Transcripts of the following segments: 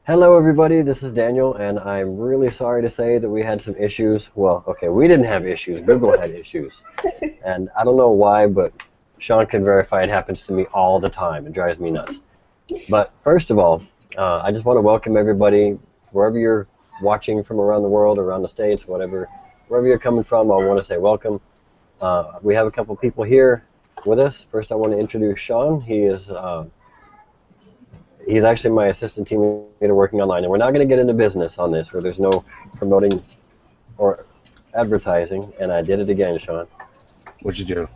Hello, everybody. This is Daniel, and I'm really sorry to say that we had some issues. Well, okay, we didn't have issues. Google had issues, and I don't know why, but Sean can verify it happens to me all the time. It drives me nuts. But first of all, I just want to welcome everybody, wherever you're watching from around the world, around the states, whatever, wherever you're coming from. I want to say welcome. We have a couple people here with us. First, I want to introduce Sean. He's actually my assistant team leader working online, and we're not going to get into business on this where there's no promoting or advertising, and I did it again, Sean. What'd you do?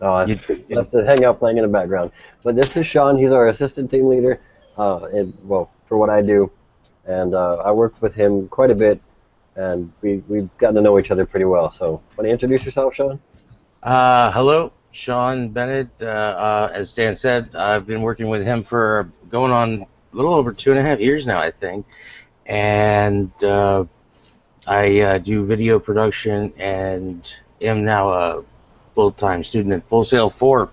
Oh, I left the hangout playing in the background. But this is Sean. He's our assistant team leader, well, for what I do, and I worked with him quite a bit, and we've gotten to know each other pretty well. So, want to introduce yourself, Sean? Hello, Sean Bennett. As Dan said, I've been working with him for going on a little over 2.5 years now, I think. And I do video production and am now a full-time student at Full Sail for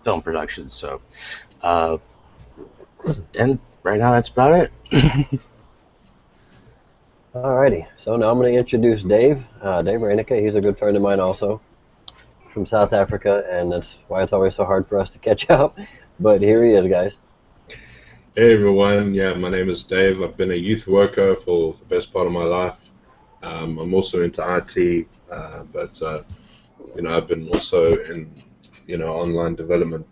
film production. So, and right now that's about it. Alrighty. So now I'm going to introduce Dave. Dave Reinicke. He's a good friend of mine also, from South Africa, and that's why it's always so hard for us to catch up. But here he is, guys. Hey everyone, yeah, my name is Dave. I've been a youth worker for the best part of my life. I'm also into IT, but I've been also in online development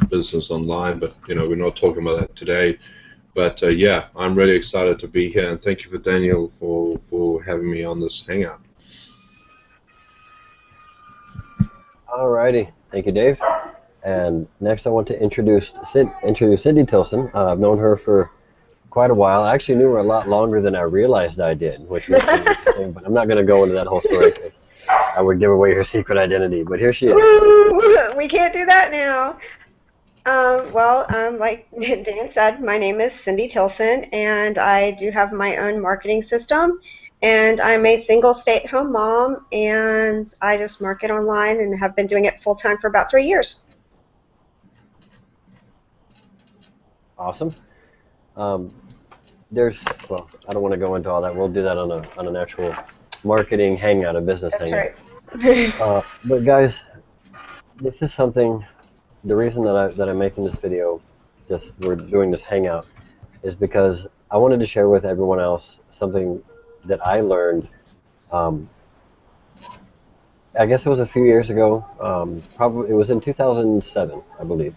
business online. But we're not talking about that today. But yeah, I'm really excited to be here, and thank you for Daniel for having me on this hangout. Alrighty. Thank you, Dave. And next I want to introduce Cindy Tilson. I've known her for quite a while. I actually knew her a lot longer than I realized I did, which makes it interesting, but I'm not going to go into that whole story because I would give away her secret identity. But here she is. Ooh, we can't do that now. Like Dan said, my name is Cindy Tilson, and I do have my own marketing system. And I'm a single stay-at-home mom, and I just market online and have been doing it full-time for about 3 years. Awesome. Well, I don't want to go into all that. We'll do that on an actual marketing hangout, a business hangout. That's right. But guys, this is something. The reason that I'm making this video, we're doing this hangout, is because I wanted to share with everyone else something that I learned. I guess it was a few years ago. Probably it was in 2007, I believe.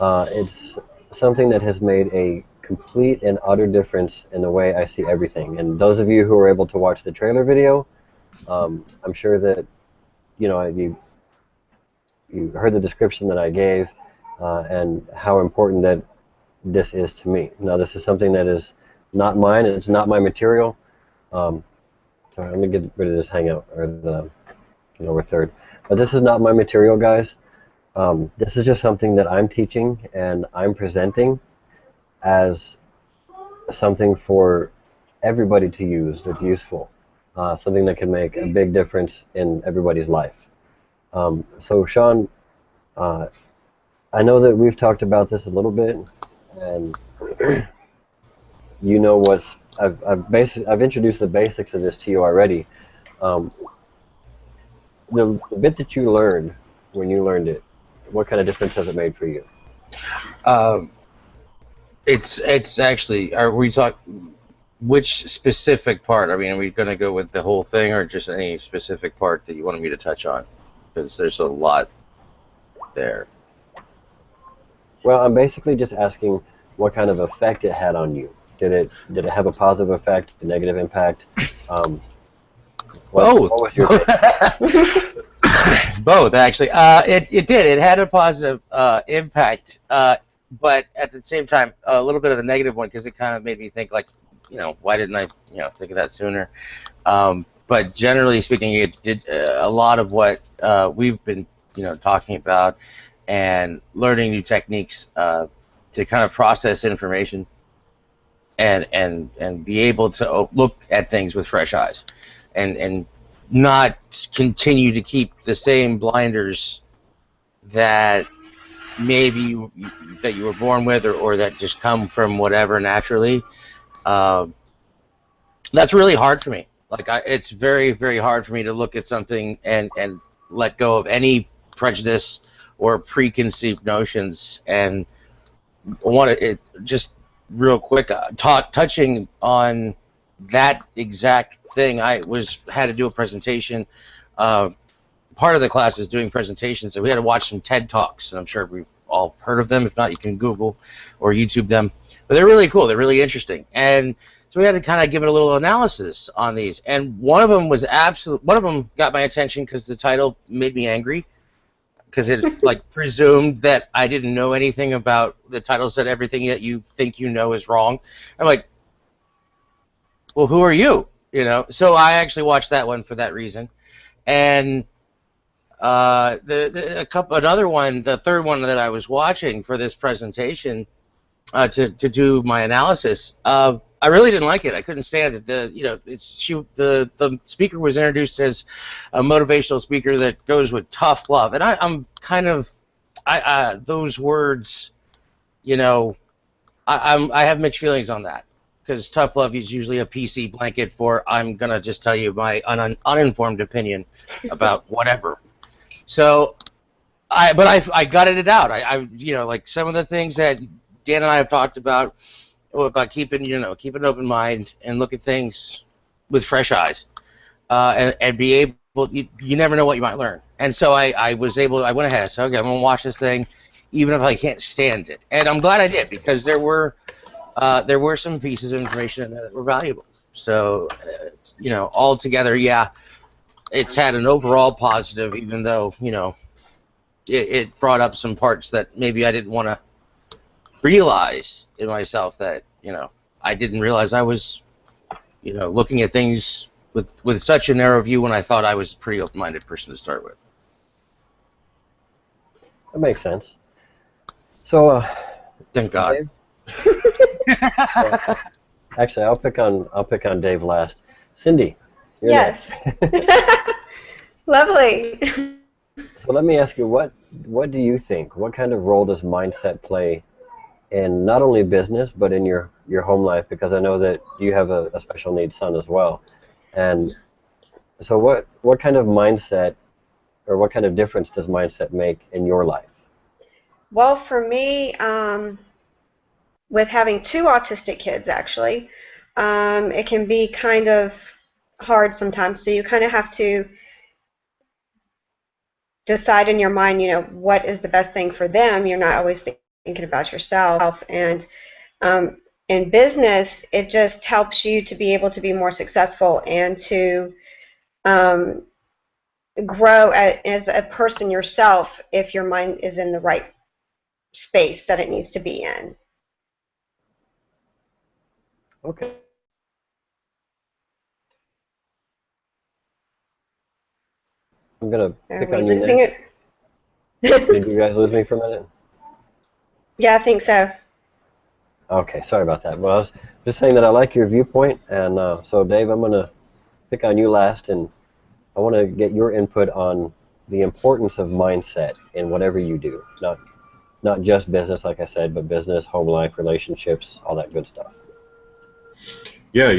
It's something that has made a complete and utter difference in the way I see everything. And those of you who were able to watch the trailer video, I'm sure that you heard the description that I gave and how important that this is to me. Now, this is something that is not mine, and it's not my material. Sorry, I'm gonna get rid of this hangout or we're third. But this is not my material, guys. This is just something that I'm teaching and I'm presenting as something for everybody to use that's useful, something that can make a big difference in everybody's life. So Sean, I know that we've talked about this a little bit, and I've introduced the basics of this to you already. The bit that you learned when you learned it, what kind of difference has it made for you? It's actually. Are we talking which specific part? I mean, are we going to go with the whole thing, or just any specific part that you wanted me to touch on? Because there's a lot there. Well, I'm basically just asking what kind of effect it had on you. Did it have a positive effect, a negative impact? Both. What was your take? Both, actually. It did. It had a positive impact, but at the same time, a little bit of a negative one because it kind of made me think, like, why didn't I, think of that sooner? But generally speaking, it did a lot of what we've been, talking about and learning new techniques to kind of process information and be able to look at things with fresh eyes and not continue to keep the same blinders that that you were born with, or that just come from whatever naturally. Uh, that's really hard for me. Like it's very, very hard for me to look at something and let go of any prejudice or preconceived notions. And I want to just real quick touching on that exact thing. I had to do a presentation. Part of the class is doing presentations, so we had to watch some TED Talks, and I'm sure we've all heard of them. If not, you can Google or YouTube them. But they're really cool. They're really interesting. And so we had to kind of give it a little analysis on these. And one of them got my attention because the title made me angry, because it like presumed that I didn't know anything about. The title said everything that you think you know is wrong. I'm like, well, who are you? You know. So I actually watched that one for that reason. And another one, the third one that I was watching for this presentation to do my analysis, I really didn't like it. I couldn't stand it. The speaker was introduced as a motivational speaker that goes with tough love, and I'm kind of those words, you know, I have mixed feelings on that, because tough love is usually a PC blanket for I'm gonna just tell you my uninformed opinion about whatever. So, I gutted it out. Like some of the things that Dan and I have talked about keeping an open mind and look at things with fresh eyes, and be able. You never know what you might learn. And so I went ahead. I said, okay, I'm gonna watch this thing, even if I can't stand it. And I'm glad I did, because there were some pieces of information in there that were valuable. So, altogether, yeah. It's had an overall positive, even though, it brought up some parts that maybe I didn't want to realize in myself, that, I didn't realize I was, looking at things with such a narrow view when I thought I was a pretty open-minded person to start with. That makes sense. So, thank God. Actually, I'll pick on Dave last. Cindy. Yes. Lovely. So let me ask you, what do you think? What kind of role does mindset play in not only business, but in your home life? Because I know that you have a special needs son as well. And so what kind of mindset, or what kind of difference does mindset make in your life? Well, for me, with having two autistic kids, actually, it can be kind of hard sometimes. So you kind of have to decide in your mind, what is the best thing for them. You're not always thinking about yourself. And in business, it just helps you to be able to be more successful and to grow as a person yourself, if your mind is in the right space that it needs to be in. Okay. I'm going to pick on you next. Did you guys lose me for a minute? Yeah, I think so. Okay, sorry about that. Well, I was just saying that I like your viewpoint, and so Dave, I'm going to pick on you last, and I want to get your input on the importance of mindset in whatever you do. Not just business, like I said, but business, home life, relationships, all that good stuff. Yeah,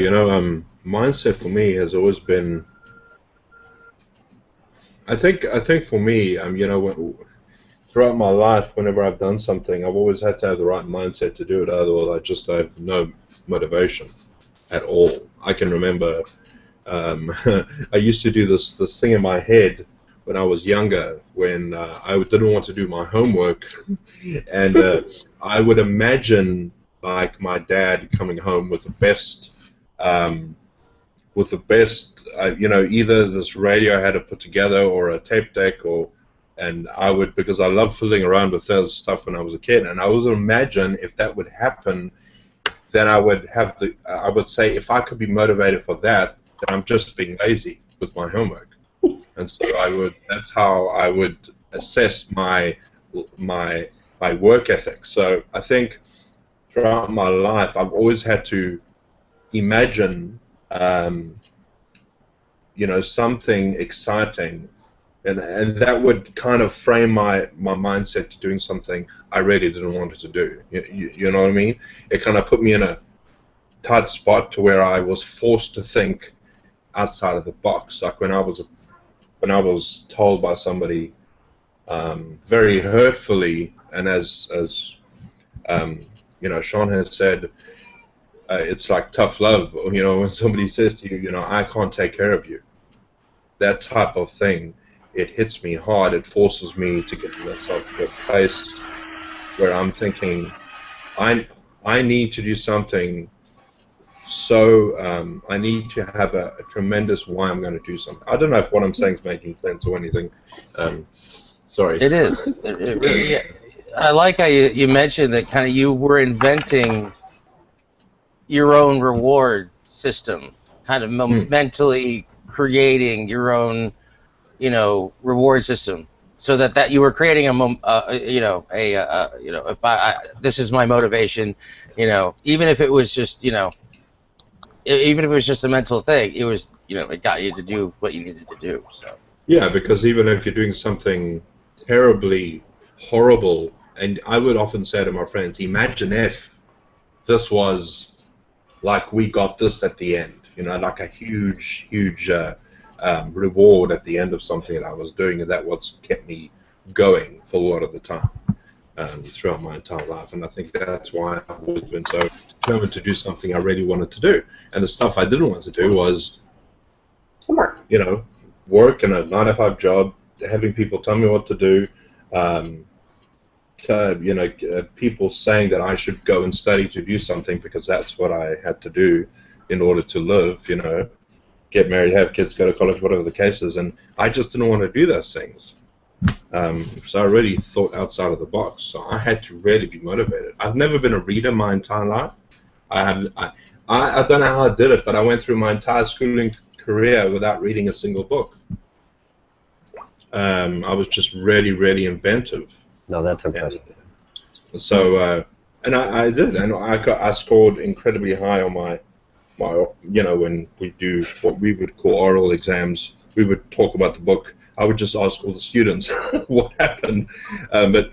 mindset for me has always been. I think for me, throughout my life, whenever I've done something, I've always had to have the right mindset to do it. Otherwise, I have no motivation at all. I can remember I used to do this thing in my head when I was younger, when I didn't want to do my homework, and I would imagine like my dad coming home with the best. Either this radio I had to put together or a tape deck, and I would, because I loved fiddling around with that stuff when I was a kid, and I would imagine if that would happen, then I would say, if I could be motivated for that, then I'm just being lazy with my homework. And so that's how I would assess my work ethic. So I think throughout my life, I've always had to imagine something exciting and that would kind of frame my mindset to doing something I really didn't want it to do. You know what I mean? It kind of put me in a tight spot to where I was forced to think outside of the box. Like when I was told by somebody very hurtfully, and as Sean has said, it's like tough love. When somebody says to you, I can't take care of you, that type of thing, it hits me hard. It forces me to get myself to a place where I'm thinking, I need to do something. So I need to have a tremendous why I'm going to do something. I don't know if what I'm saying is making sense or anything. Sorry. It is. It really. Yeah. I like how you mentioned that kind of you were inventing your own reward system, kind of mentally creating your own, reward system, so that you were creating if this is my motivation, even if it was just, even if it was just a mental thing, it was, it got you to do what you needed to do. So. Yeah, because even if you're doing something terribly horrible, and I would often say to my friends, imagine if this was like we got this at the end, like a huge, huge reward at the end of something that I was doing, and that what's kept me going for a lot of the time throughout my entire life. And I think that's why I've always been so determined to do something I really wanted to do. And the stuff I didn't want to do was, homework. Work in a 9-to-5 job, having people tell me what to do, people saying that I should go and study to do something because that's what I had to do in order to live, get married, have kids, go to college, whatever the case is. And I just didn't want to do those things. So I really thought outside of the box. So I had to really be motivated. I've never been a reader my entire life. I don't know how I did it, but I went through my entire schooling career without reading a single book. I was just really, really inventive. No, that's impressive. So, and I did, and I scored incredibly high on my, when we do what we would call oral exams, we would talk about the book. I would just ask all the students what happened, but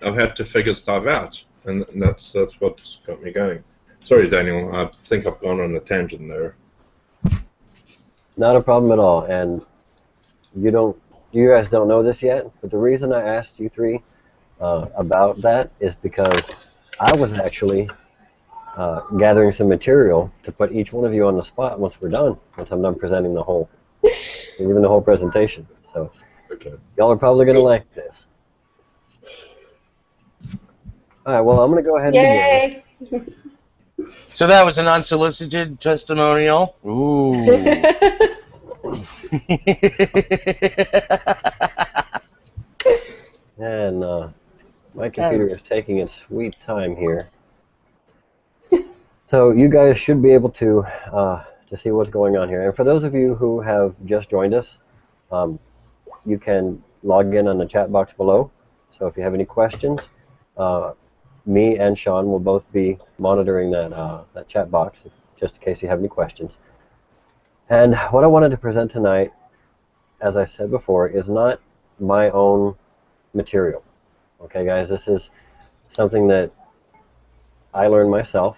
I've had to figure stuff out, and that's what's got me going. Sorry, Daniel, I think I've gone on a tangent there. Not a problem at all, and you guys don't know this yet, but the reason I asked you three about that is because I was actually gathering some material to put each one of you on the spot once I'm done presenting even the whole presentation. So Okay. y'all are probably going to like this. All right, well, I'm going to go ahead and begin. Yay! So that was an unsolicited testimonial. Ooh. And my computer is taking its sweet time here. So you guys should be able to see what's going on here. And for those of you who have just joined us, you can log in on the chat box below. So if you have any questions, me and Sean will both be monitoring that chat box, just in case you have any questions. And what I wanted to present tonight, as I said before, is not my own material. Okay, guys, this is something that I learned myself,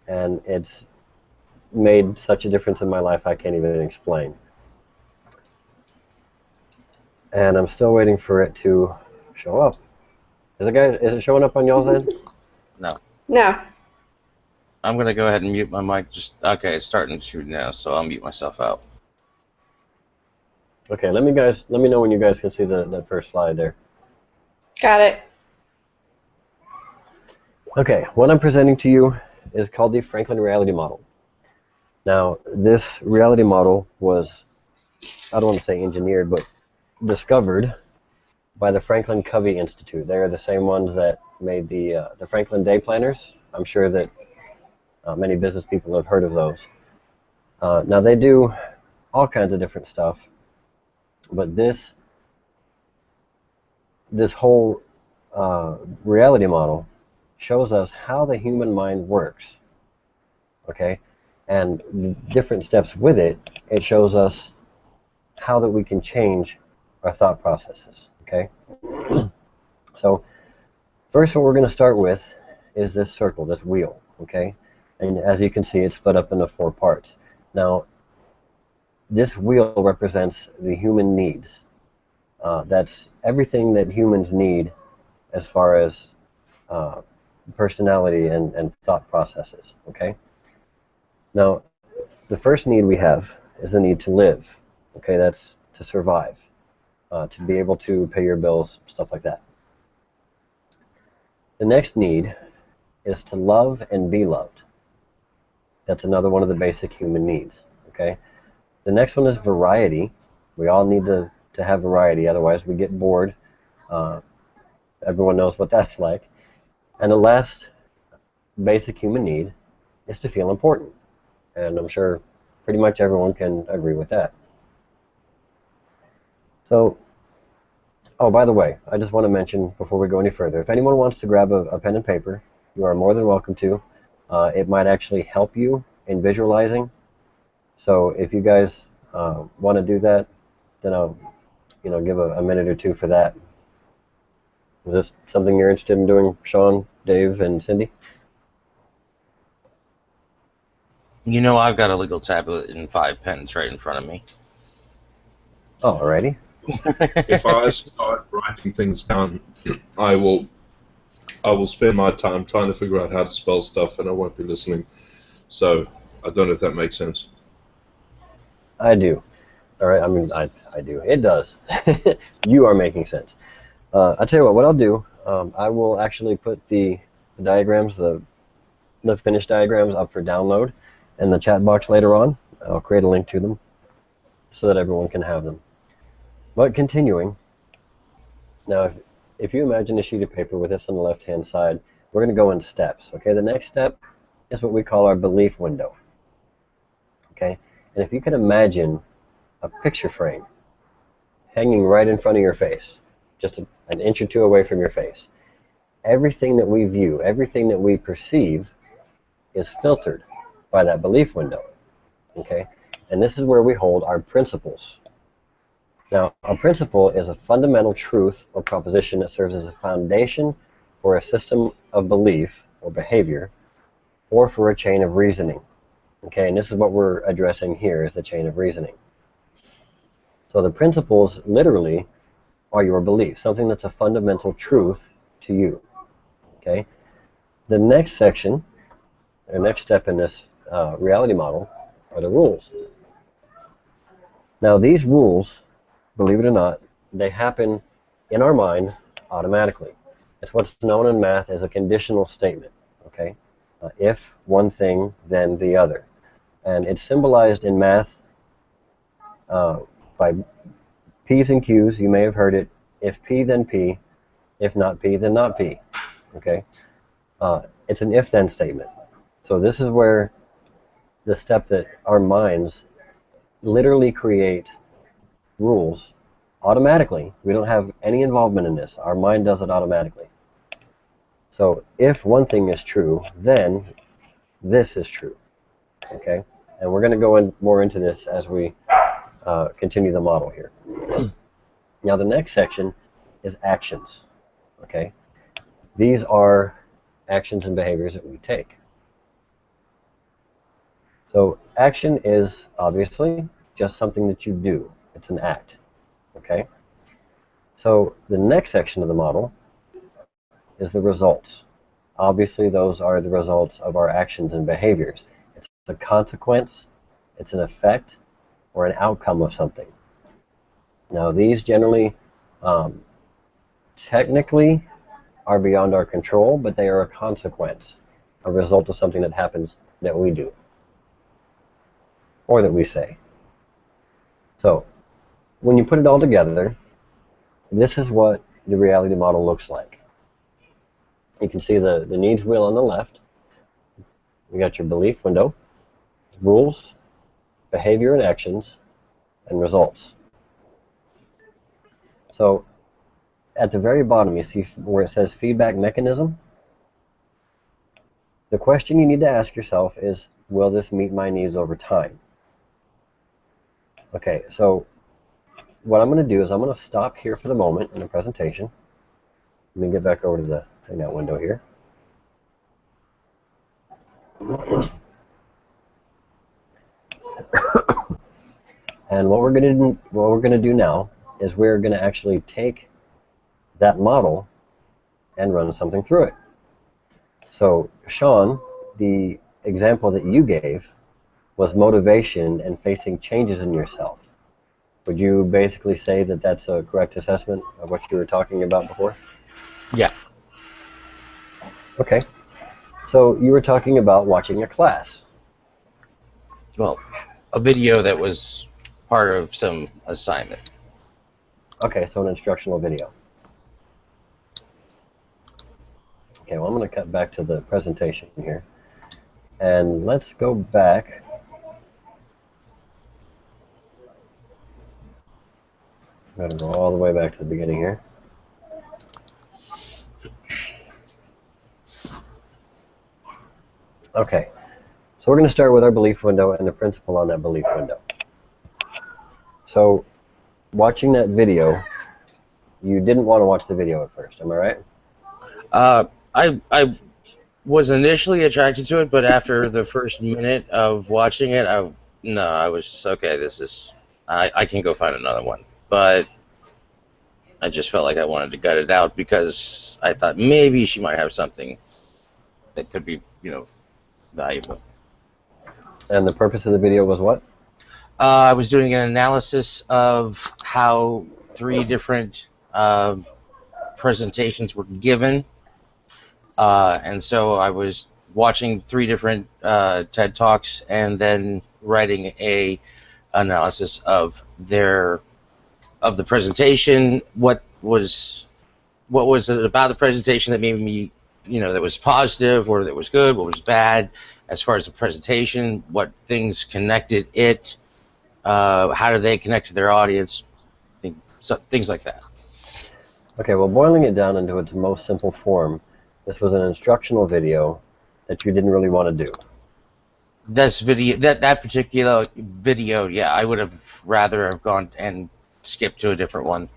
and it's made such a difference in my life I can't even explain. And I'm still waiting for it to show up. Is it showing up on y'all's end? No. No. I'm going to go ahead and mute my mic. Okay, it's starting to shoot now, so I'll mute myself out. Okay, let me know when you guys can see that first slide there. Got it. Okay, what I'm presenting to you is called the Franklin Reality Model. Now, this reality model was, I don't want to say engineered, but discovered by the Franklin Covey Institute. They're the same ones that made the Franklin Day Planners. I'm sure that many business people have heard of those. Now, they do all kinds of different stuff, but this whole reality model shows us how the human mind works. Okay, and the different steps with it, it shows us how that we can change our thought processes. Okay? So first, what we're going to start with is this circle, this wheel. Okay? And as you can see, it's split up into 4 parts. Now, this wheel represents the human needs. That's everything that humans need as far as personality and thought processes. Okay? Now, the first need we have is the need to live. Okay, that's to survive, to be able to pay your bills, stuff like that. The next need is to love and be loved. That's another one of the basic human needs. Okay. The next one is variety. We all need to have variety, otherwise we get bored. Everyone knows what that's like. And the last basic human need is to feel important. And I'm sure pretty much everyone can agree with that. So, oh, by the way, I just want to mention before we go any further, if anyone wants to grab a pen and paper, you are more than welcome to. It might actually help you in visualizing. So if you guys want to do that, then I'll give a minute or two for that. Is this something you're interested in doing, Sean, Dave, and Cindy? You know, I've got a legal tablet and 5 pens right in front of me. Alrighty. If I start writing things down, I will spend my time trying to figure out how to spell stuff, and I won't be listening. So I don't know if that makes sense. I do. All right. I mean, I do. It does. You are making sense. I'll tell you what I'll do. I will actually put the diagrams, the finished diagrams, up for download in the chat box later on. I'll create a link to them so that everyone can have them. But continuing, now if you imagine a sheet of paper with this on the left-hand side, we're going to go in steps. Okay, the next step is what we call our belief window. Okay, and if you can imagine a picture frame hanging right in front of your face, just an inch or two away from your face, everything that we view, everything that we perceive is filtered by that belief window. Okay, and this is where we hold our principles. Now, a principle is a fundamental truth or proposition that serves as a foundation for a system of belief or behavior, or for a chain of reasoning. Okay, and this is what we're addressing here, is the chain of reasoning. So the principles literally are your beliefs, something that's a fundamental truth to you. Okay, the next section, the next step in this reality model, are the rules. Now, these rules, believe it or not, they happen in our mind automatically. It's what's known in math as a conditional statement. Okay, if one thing, then the other, and it's symbolized in math by P's and Q's. You may have heard it: if P, then P; if not P, then not P. Okay, it's an if-then statement. So this is where the step that our minds literally create rules automatically. We don't have any involvement in this. Our mind does it automatically. So if one thing is true, then this is true. Okay? And we're going to go more into this as we continue the model here. Now the next section is actions. Okay? These are actions and behaviors that we take. So action is obviously just something that you do. It's an act. Okay? So the next section of the model is the results. Obviously those are the results of our actions and behaviors. It's a consequence, it's an effect, or an outcome of something. Now these generally technically are beyond our control, but they are a consequence, a result of something that happens that we do, or that we say. So when you put it all together, this is what the reality model looks like. You can see the needs wheel on the left. We got your belief window, rules, behavior and actions, and results. So at the very bottom, you see where it says feedback mechanism. The question you need to ask yourself is, will this meet my needs over time? Okay, so what I'm going to do is I'm going to stop here for the moment in the presentation. Let me get back over to the Hangout window here. And what we're going to do now is we're going to actually take that model and run something through it. So, Sean, the example that you gave was motivation and facing changes in yourself. Would you basically say that that's a correct assessment of what you were talking about before? Yeah. Okay. So you were talking about watching a class. Well, a video that was part of some assignment. Okay, so an instructional video. Okay, well, I'm going to cut back to the presentation here. And let's go back. I'm going to go all the way back to the beginning here. Okay, so we're going to start with our belief window and the principle on that belief window. So, watching that video, you didn't want to watch the video at first, am I right? I was initially attracted to it, but after the first minute of watching it, I was okay. This is I can go find another one, but I just felt like I wanted to gut it out because I thought maybe she might have something that could be, valuable. And the purpose of the video was what? I was doing an analysis of how 3 different presentations were given, and so I was watching 3 different TED Talks and then writing a analysis of the presentation. What was it about the presentation that made me, that was positive, or that was good, what was bad as far as the presentation, what things connected it, how do they connect to their audience, things like that. Okay, well, boiling it down into its most simple form, this was an instructional video that you didn't really want to do. That particular video, yeah, I would have rather have gone and skipped to a different one.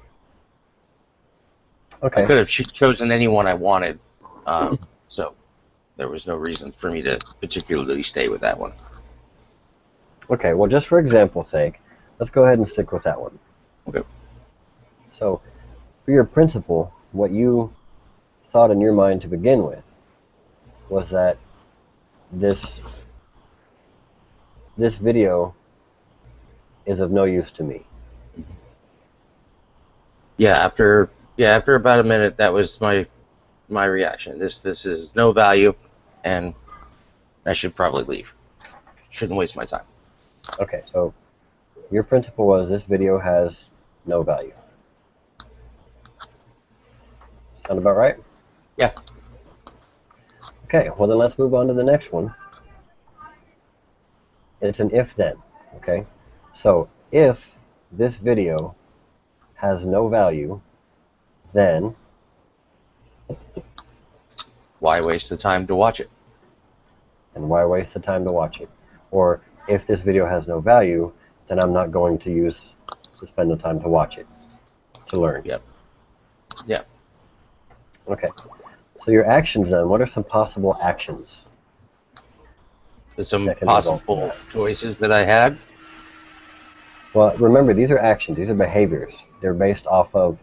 Okay. I could have chosen any one I wanted, so there was no reason for me to particularly stay with that one. Okay, well, just for example's sake, let's go ahead and stick with that one. Okay. So, for your principle, what you thought in your mind to begin with was that this video is of no use to me. Yeah, after about a minute, that was my reaction. This is no value, and I should probably leave. Shouldn't waste my time. Okay, so your principle was this video has no value. Sound about right? Yeah. Okay, well then let's move on to the next one. It's an if-then, okay? So, if this video has no value, then Why waste the time to watch it? and why waste the time to watch it? Or if this video has no value, then I'm not going to spend the time to watch it, to learn. Yep. Yep. Okay. So your actions then, what are some possible actions? There's some That can possible choices that I had. Well, remember, these are actions. These are behaviors. They're based off of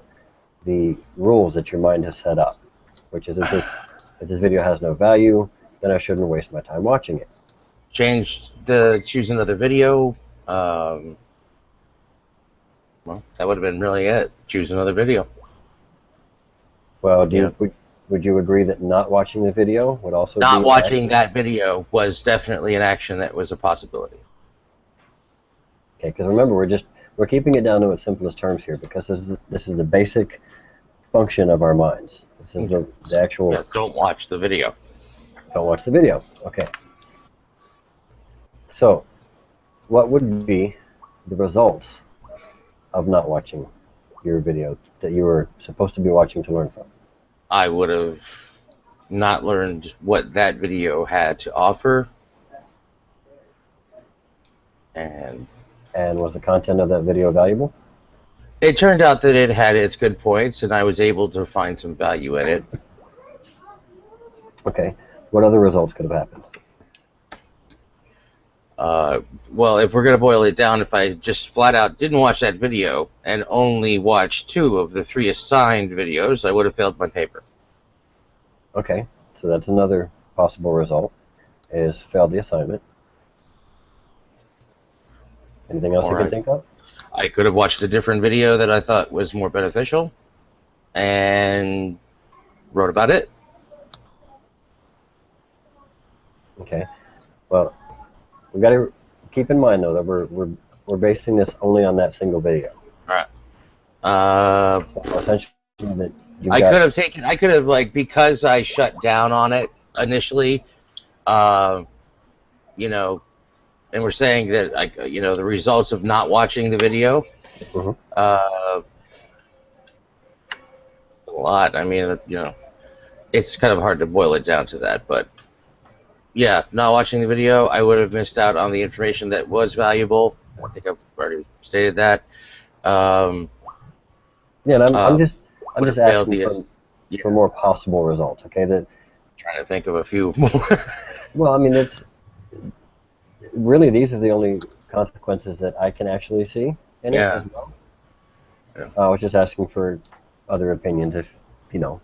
the rules that your mind has set up, which is if this video has no value, then I shouldn't waste my time watching it. Choose another video. Well, that would have been really it. Choose another video. Well, would you agree that not watching the video would also Not be watching that video was definitely an action that was a possibility. Okay, because remember, we're keeping it down to its simplest terms here, because this is the basic function of our minds. This is the actual. Yeah, don't watch the video. Don't watch the video. Okay. So, what would be the results of not watching your video that you were supposed to be watching to learn from? I would have not learned what that video had to offer. And was the content of that video valuable? It turned out that it had its good points, and I was able to find some value in it. Okay. What other results could have happened? Well, if we're going to boil it down, if I just flat out didn't watch that video and only watched 2 of the 3 assigned videos, I would have failed my paper. Okay. So that's another possible result, is failed the assignment. Anything else you can think of? I could have watched a different video that I thought was more beneficial and wrote about it. Okay. Well, we've got to keep in mind though that we're basing this only on that single video. All right. So essentially, that I could have like, because I shut down on it initially, you know, and we're saying that the results of not watching the video, a lot. I mean, it's kind of hard to boil it down to that, but yeah, not watching the video, I would have missed out on the information that was valuable. I think I've already stated that. Yeah, and I'm just asking for more possible results. Okay, trying to think of a few more. Well, I mean, it's really, these are the only consequences that I can actually see in it as well. Yeah. I was just asking for other opinions, if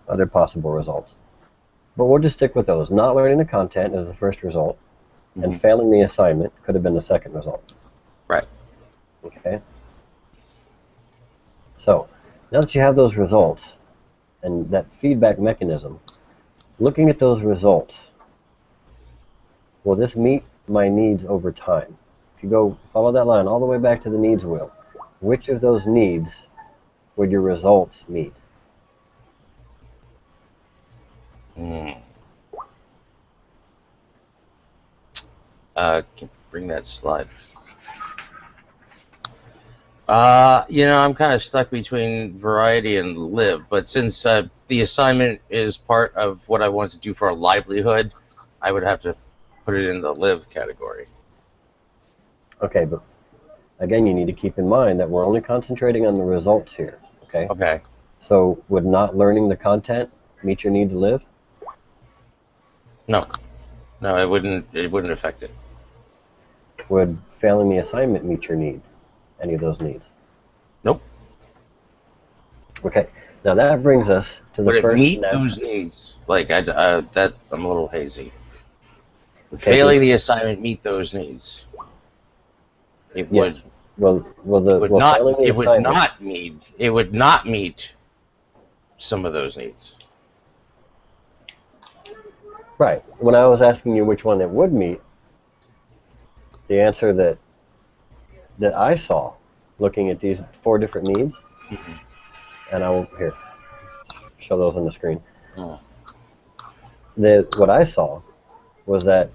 other possible results. But we'll just stick with those. Not learning the content is the first result, and failing the assignment could have been the second result. Right. Okay. So, now that you have those results and that feedback mechanism, looking at those results, will this meet my needs over time? If you go follow that line all the way back to the needs wheel, which of those needs would your results meet? Can bring that slide. I'm kind of stuck between variety and live, but since the assignment is part of what I want to do for a livelihood, I would have to put it in the live category. Okay, but again, you need to keep in mind that we're only concentrating on the results here. Okay. Okay. So would not learning the content meet your need to live? No, it wouldn't. It wouldn't affect it. Would failing the assignment meet your need? Any of those needs? Nope. Okay. Now that brings us to the first. Would it meet those needs? Like I'm a little hazy. Would failing the assignment meet those needs? It would. Yes. It would not meet some of those needs. Right. When I was asking you which one it would meet, the answer that I saw, looking at these 4 different needs, and I will show those on the screen. What I saw was that,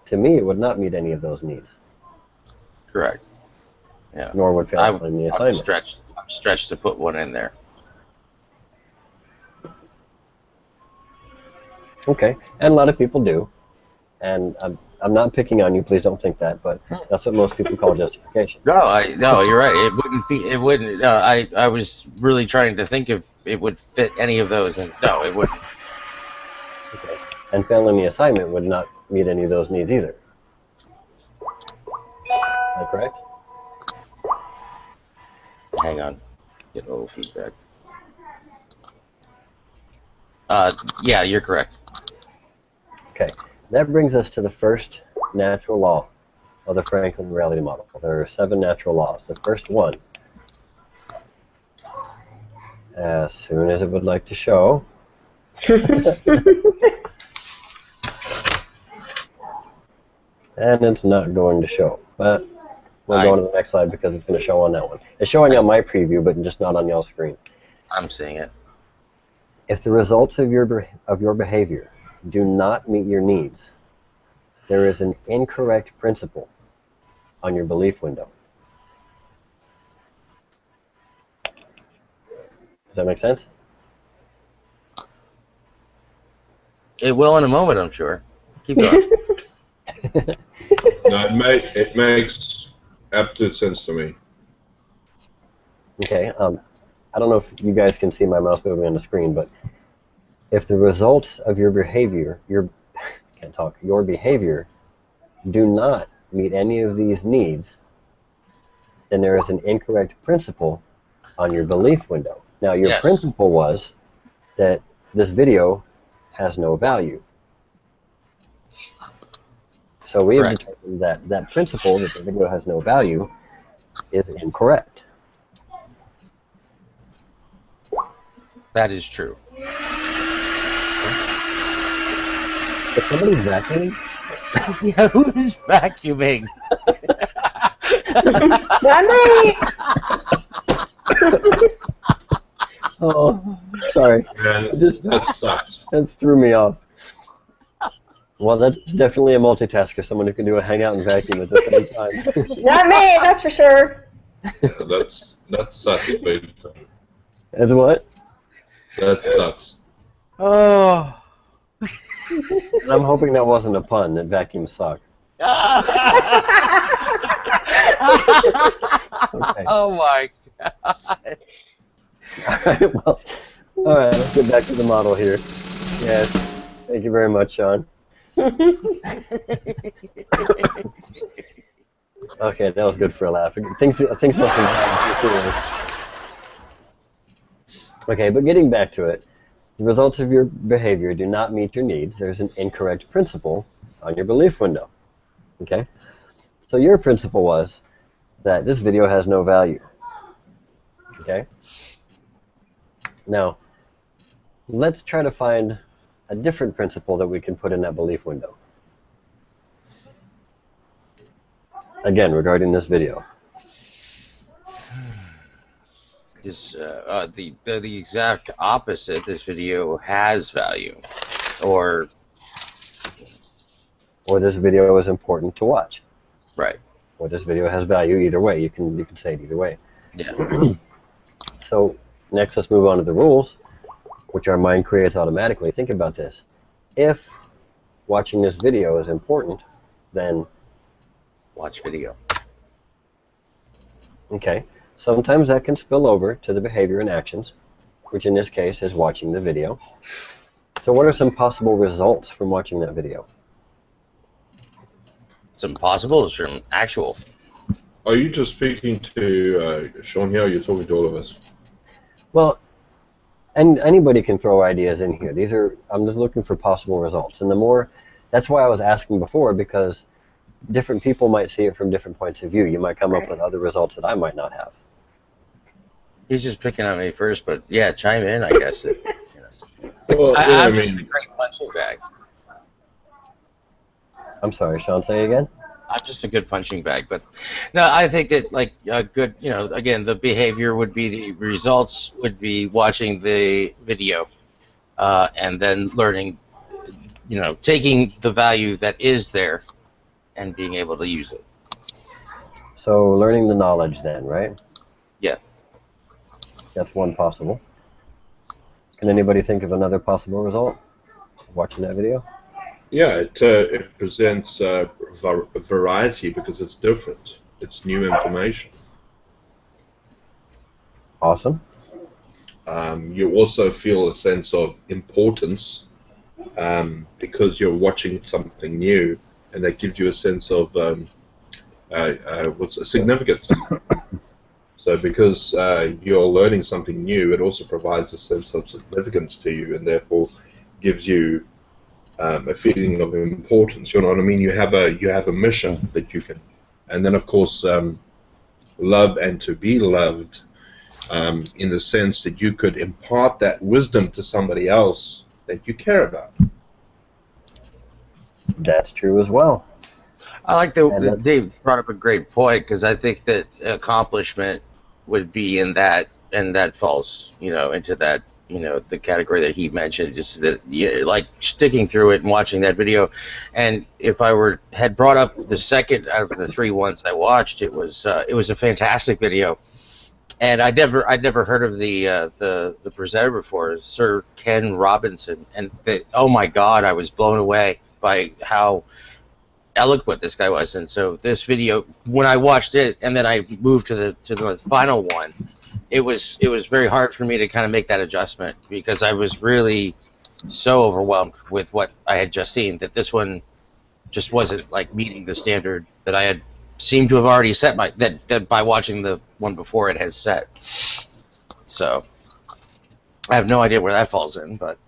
to me, it would not meet any of those needs. Correct. Yeah. Nor would failing the assignment. I'm stretched to put one in there. Okay, and a lot of people do, and I'm not picking on you. Please don't think that, but that's what most people call justification. No, you're right. It wouldn't. It wouldn't. No, I was really trying to think if it would fit any of those, and no, it wouldn't. Okay, and failing the assignment would not meet any of those needs either. Is that correct? Hang on, get a little feedback. Yeah, you're correct. Okay, that brings us to the first natural law of the Franklin reality model. There are 7 natural laws. The first one, as soon as it would like to show, and it's not going to show, but we'll go on to the next slide because it's going to show on that one. It's showing on my preview, but just not on y'all's screen. I'm seeing it. If the results of your behavior do not meet your needs, there is an incorrect principle on your belief window. Does that make sense? It will in a moment, I'm sure. Keep going. No, it makes absolute sense to me. Okay. I don't know if you guys can see my mouse moving on the screen, but if the results of your behavior, your behavior, do not meet any of these needs, then there is an incorrect principle on your belief window. Now, your Yes. principle was that this video has no value. So we have Correct. determined that that principle, that the video has no value, is incorrect. That is true. If somebody's vacuuming, Yeah, who is vacuuming? Not me. oh, sorry, Man, that sucks. that threw me off. Well, that's definitely a multitasker, someone who can do a hangout and vacuum at the same time. Not me, that's for sure. Yeah, that sucks, big time. As what? That sucks. Oh. And I'm hoping that wasn't a pun, that vacuums suck. Okay. Oh my God. Alright, well, alright, let's get back to the model here. Yes, thank you very much, Sean. Okay, that was good for a laugh. Things must have gotten serious. Okay, but getting back to it, the results of your behavior do not meet your needs. There's an incorrect principle on your belief window. Okay? So your principle was that this video has no value. Okay? Now, let's try to find a different principle that we can put in that belief window. Again, regarding this video. This the exact opposite. This video has value, or This video is important to watch. right. Or this video has value. Either way, you can say it either way. Yeah. So next, let's move on to the rules, which our mind creates automatically. Think about this. If watching this video is important, then Watch video. okay, sometimes that can spill over to the behavior and actions, which in this case is watching the video. So what are some possible results from watching that video? Some possibles from actual. Are you just speaking to Sean here, or you're talking to all of us? Well, and anybody can throw ideas in here. I'm just looking for possible results. And that's why I was asking before, because different people might see it from different points of view. You might come up with other results that I might not have. He's just picking on me first, but yeah, chime in, I guess. Well, I'm just a great punching bag. I'm sorry, Sean, say again? I'm just a good punching bag, but no, I think that like a good, again, the behavior would be the results would be watching the video, and then learning, taking the value that is there, and being able to use it. So learning the knowledge then, right? Yeah. That's one possible. Can anybody think of another possible result of watching that video? yeah, it presents variety because it's different. It's new information. Awesome. You also feel a sense of importance because you're watching something new, and that gives you a sense of significance. So because you're learning something new, it also provides a sense of significance to you, and therefore gives you a feeling of importance. You know what I mean? You have a mission that you can, and then of course love and to be loved, in the sense that you could impart that wisdom to somebody else that you care about. That's true as well. I like that Dave brought up a great point, because I think that accomplishment would be in that, and that falls, into that, the category that he mentioned, just that, like sticking through it and watching that video. And if I had brought up the second out of the three ones I watched, it was a fantastic video. And I'd never heard of the presenter before, Sir Ken Robinson, and oh my God, I was blown away by how eloquent this guy was. And so this video, when I watched it, and then I moved to the final one, it was very hard for me to kind of make that adjustment because I was really so overwhelmed with what I had just seen that this one just wasn't like meeting the standard that I had seemed to have already set that by watching the one before it has set. So I have no idea where that falls in, but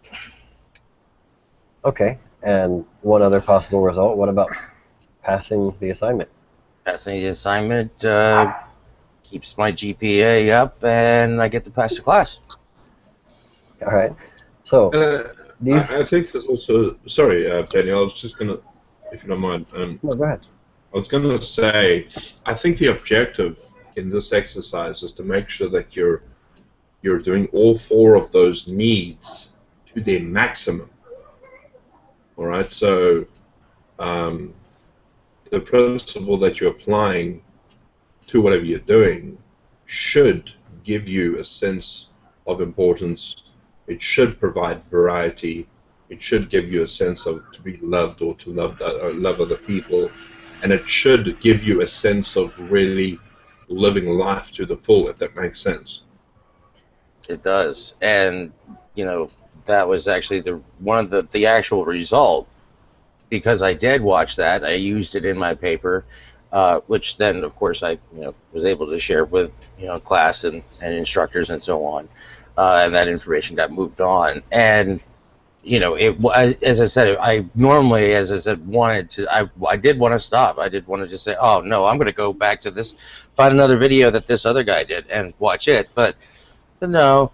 Okay. And one other possible result. What about passing the assignment? passing the assignment keeps my GPA up, and I get to pass the class. All right. So these. I think there's also. Sorry, Daniel. I was just gonna, if you don't mind. No, go ahead. I was gonna say, I think the objective in this exercise is to make sure that you're doing all 4 of those needs to their maximum. All right. So the principle that you're applying to whatever you're doing should give you a sense of importance. It should provide variety. It should give you a sense of to be loved or to love other people, and it should give you a sense of really living life to the full, if that makes sense. It does, and that was actually one of the actual result. Because I did watch that, I used it in my paper, which then, of course, I was able to share with class and instructors and so on, and that information got moved on. And as I said, I normally, as I said, I did want to stop. I did want to just say, oh no, I'm going to go back to this, find another video that this other guy did and watch it. But no,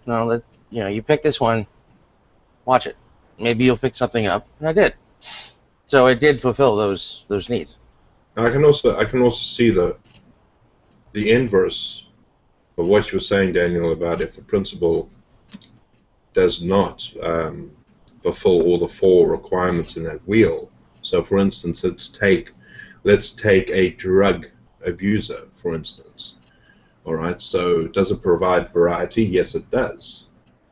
you pick this one, watch it. Maybe you'll pick something up, and I did. So it did fulfill those needs. I can also see the inverse of what you were saying, Daniel, about if the principal does not fulfill all the 4 requirements in that wheel. So, for instance, let's take a drug abuser, for instance. All right. So, does it provide variety? Yes, it does.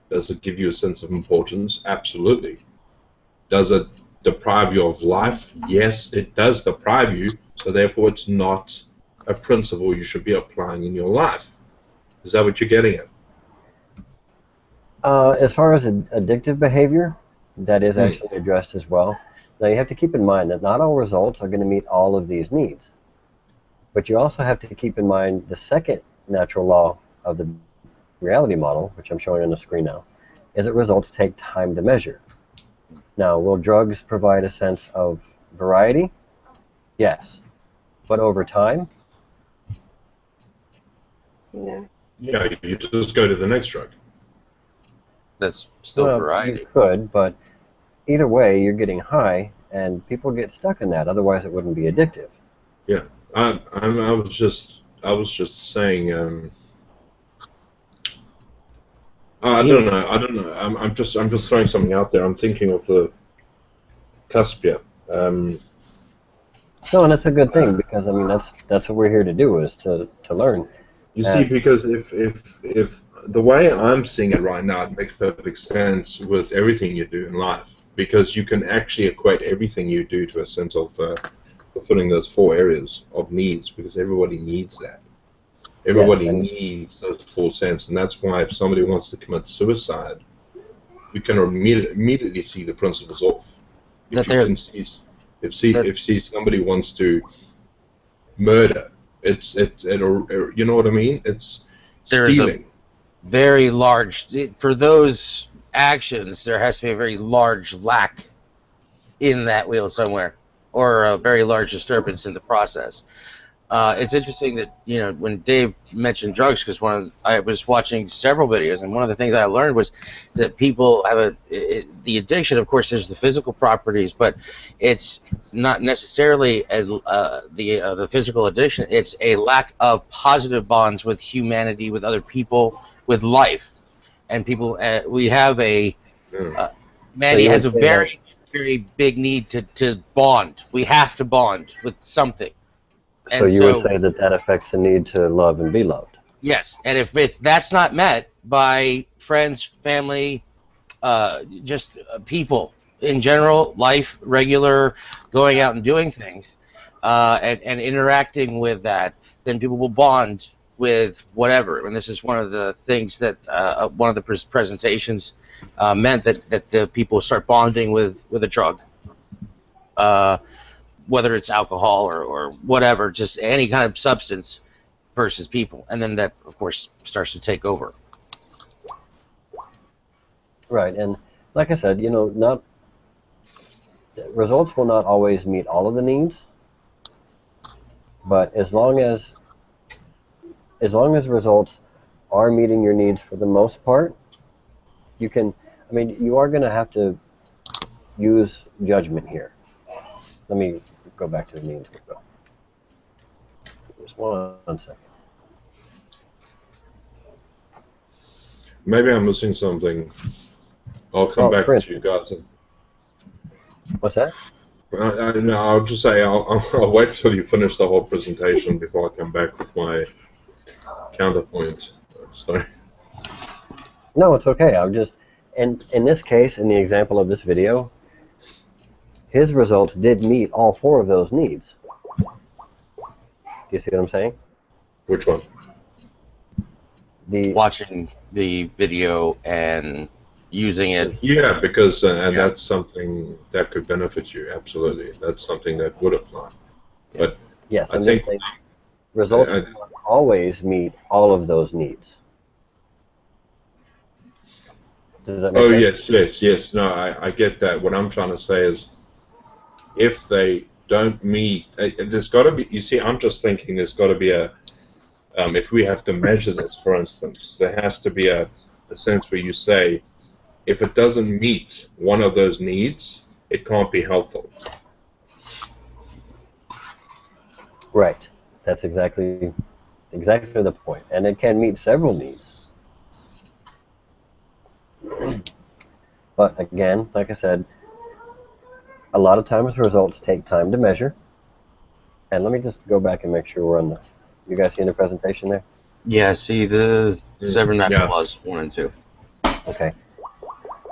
Does it give you a sense of importance? Absolutely. Does it deprive you of life? Yes, it does deprive you, so therefore it's not a principle you should be applying in your life. Is that what you're getting at? As far as addictive behavior, that is actually addressed as well. Now you have to keep in mind that not all results are going to meet all of these needs. But you also have to keep in mind the second natural law of the reality model, which I'm showing on the screen now, is that results take time to measure. Now, will drugs provide a sense of variety? Yes. But over time? No. Yeah, you just go to the next drug. That's still variety. You could, but either way, you're getting high, and people get stuck in that. Otherwise, it wouldn't be addictive. Yeah, I was just saying. I don't know. I'm just throwing something out there. I'm thinking of the cusp here. No, and that's a good thing because I mean that's what we're here to do, is to learn. You see, because if the way I'm seeing it right now, it makes perfect sense with everything you do in life, because you can actually equate everything you do to a sense of fulfilling those 4 areas of needs, because everybody needs that. Everybody needs those 4 cents, and that's why if somebody wants to commit suicide, you can immediately see the principles off. If somebody wants to murder, you know what I mean? It's stealing. There's a very large, for those actions, there has to be a very large lack in that wheel somewhere, or a very large disturbance in the process. It's interesting that when Dave mentioned drugs, because I was watching several videos, and one of the things I learned was that people have the addiction. Of course, there's the physical properties, but it's not necessarily the physical addiction. It's a lack of positive bonds with humanity, with other people, with life, and people. We have Manny has a very, very big need to bond. We have to bond with something. So you would say that affects the need to love and be loved? Yes, and if that's not met by friends, family, just people in general, life, regular, going out and doing things, and interacting with that, then people will bond with whatever. And this is one of the things that one of the presentations meant that the people start bonding with a drug, whether it's alcohol or whatever, just any kind of substance versus people, and then that of course starts to take over. Right, and like I said, not results will not always meet all of the needs, but as long as results are meeting your needs for the most part, you can. I mean, you are going to have to use judgment here. Let me go back to the needs. Just one second. Maybe I'm missing something. I'll come back to you guys. What's that? No, I'll just say I'll wait till you finish the whole presentation before I come back with my counterpoint. Sorry. No, it's okay. I'm just, and in this case, in the example of this video, his results did meet all 4 of those needs. Do you see what I'm saying? Which one? Watching the video and using it. Yeah, because that's something that could benefit you. Absolutely, that's something that would apply. But yes, I think results always meet all of those needs. Does that make sense? Yes. No, I get that. What I'm trying to say is, if they don't meet, there's got to be. You see, I'm just thinking there's got to be a. If we have to measure this, for instance, there has to be a sense where you say, if it doesn't meet one of those needs, it can't be helpful. Right. That's exactly the point. And it can meet several needs. But again, like I said, a lot of times results take time to measure. And let me just go back and make sure we're on the... You guys seeing the presentation there? Yeah, see the 7 natural laws, 1 and 2. Okay.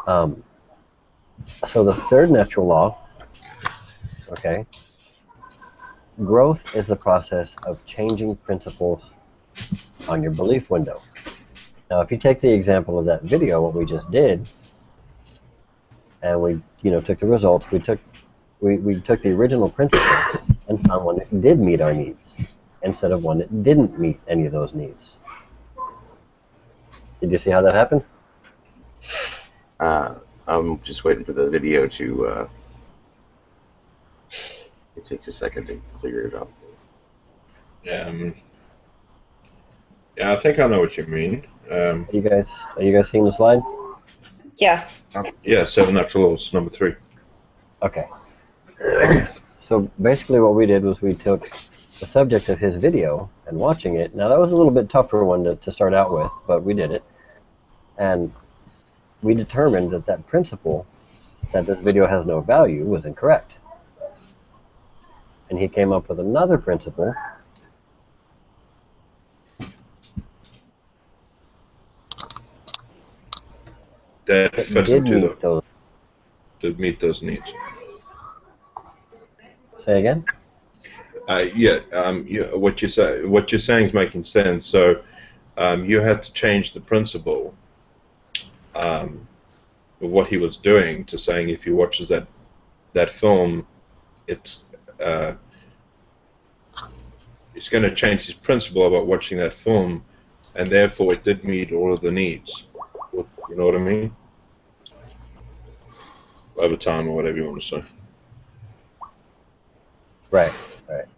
So the 3rd natural law, okay, growth is the process of changing principles on your belief window. Now, if you take the example of that video, what we just did, and we, took the results, we took the original principle and found one that did meet our needs, instead of one that didn't meet any of those needs. Did you see how that happened? I'm just waiting for the video to. It takes a second to clear it up. Yeah, I think I know what you mean. Are you guys seeing the slide? Yeah. Yeah, 7 natural laws, number 3. Okay. So basically what we did was we took the subject of his video and watching it. Now that was a little bit tougher one to start out with, but we did it. And we determined that principle, that this video has no value, was incorrect. And he came up with another principle that fits did into meet those needs. Say again? What you're saying is making sense. So you had to change the principle of what he was doing to saying if he watches that film, it's going to change his principle about watching that film, and therefore it did meet all of the needs. You know what I mean? Over time, or whatever you want to say. Right.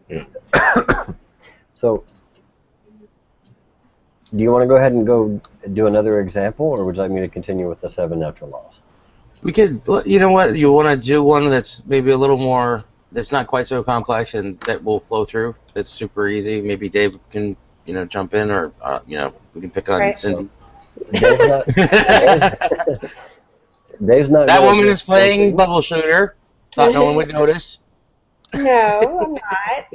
Yeah. So, do you want to go ahead and go do another example, or would you like me to continue with the 7 natural laws? We could, you know what, you want to do one that's maybe a little more, that's not quite so complex and that will flow through, that's super easy. Maybe Dave can, jump in, or, we can pick on Cindy. Dave's not that woman is playing bubble shooter. Thought no one would notice. No, I'm not.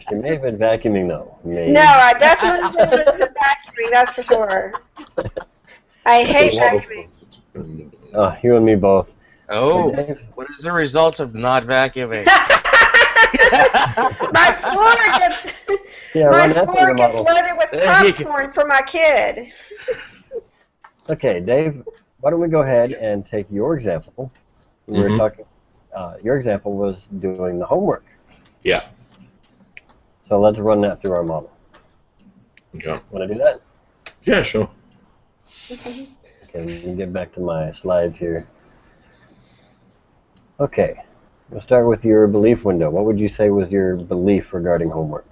She may have been vacuuming, though. Maybe. No, I definitely wasn't vacuuming, that's for sure. I hate vacuuming. You and me both. Oh, what is the results of not vacuuming? My floor gets Yeah, My run that through the floor gets model. loaded with There you go. popcorn for my kid. Okay, Dave, why don't we go ahead and take your example? We were talking. Your example was doing the homework. Yeah. So let's run that through our model. Okay. Want to do that? Yeah, sure. Okay, let me get back to my slides here. Okay, we'll start with your belief window. What would you say was your belief regarding homework?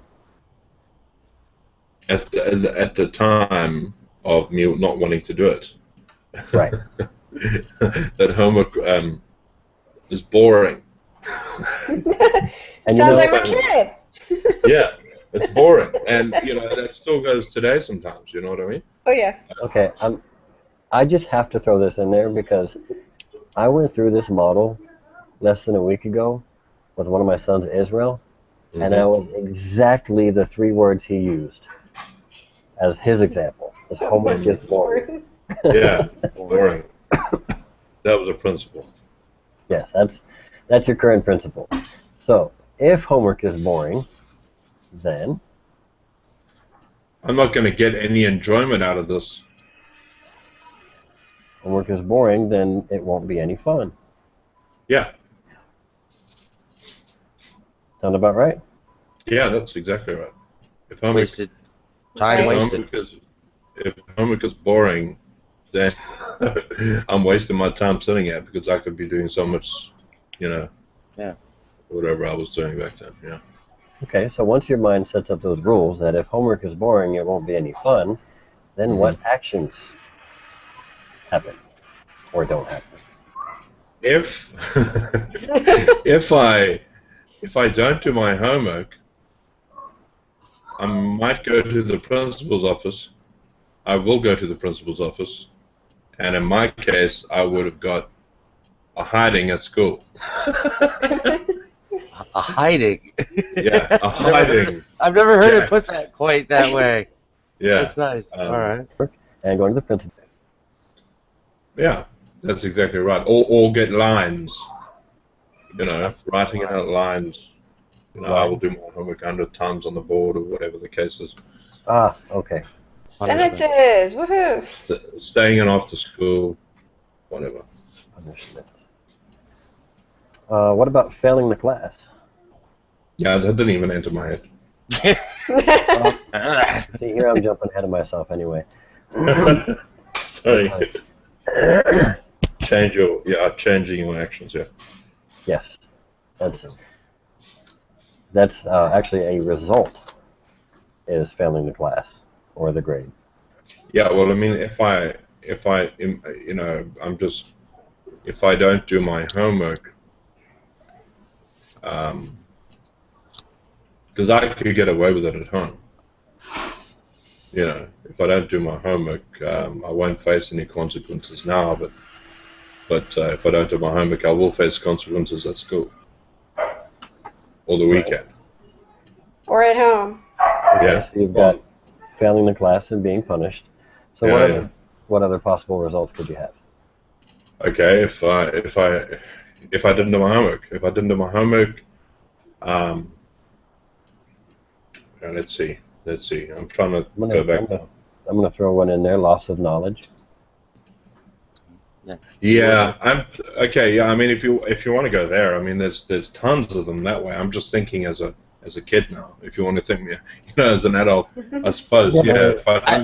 At the time of me not wanting to do it, Right. that homework is boring. And Sounds like my kid. Yeah, it's boring, and that still goes today sometimes. You know what I mean? Oh yeah. okay, I just have to throw this in there because I went through this model less than a week ago with one of my sons, Israel, and that was exactly the 3 words he used as his example. His homework is boring. Yeah, boring. That was a principle. Yes, that's your current principle. So, if homework is boring, then I'm not going to get any enjoyment out of this. homework is boring, then it won't be any fun. Yeah, Sound about right? yeah, that's exactly right. If homework, Wasted time if Right. wasted. homework is boring, then I'm wasting my time sitting here because I could be doing so much, Yeah. whatever I was doing back then. Yeah. Okay, so once your mind sets up those rules that if homework is boring, it won't be any fun, then what actions happen or don't happen? If if I don't do my homework, I might go to the principal's office. I will go to the principal's office, and in my case, I would have got a hiding at school. A hiding. Yeah, a hiding. I've never heard Jack. it put that quite that way. Yeah. That's nice. All right. And going to the principal. Yeah, that's exactly right. Or get lines. Writing out lines. I will do my homework 100 times on the board or whatever the case is. Ah, okay. Sentences. Woohoo. Staying in after school, whatever. Understood. What about failing the class? Yeah, that didn't even enter my head. See, here I'm jumping ahead of myself anyway. Sorry. Changing your actions, yeah. Yes, that's actually a result is failing the class or the grade. Yeah, well, I mean, if I, if I don't do my homework, because I could get away with it at home. If I don't do my homework, I won't face any consequences now, but if I don't do my homework, I will face consequences at school or the weekend. Or at home. Okay, Yeah. so you've got failing the class and being punished. So Yeah, what other possible results could you have? Okay, if I didn't do my homework, let's see. I'm trying to go back now. I'm gonna throw one in there. Loss of knowledge. Yeah, okay. Yeah, I mean, if you want to go there, I mean, there's tons of them that way. I'm just thinking as a kid now. If you want to think, as an adult, I suppose. Yeah, if I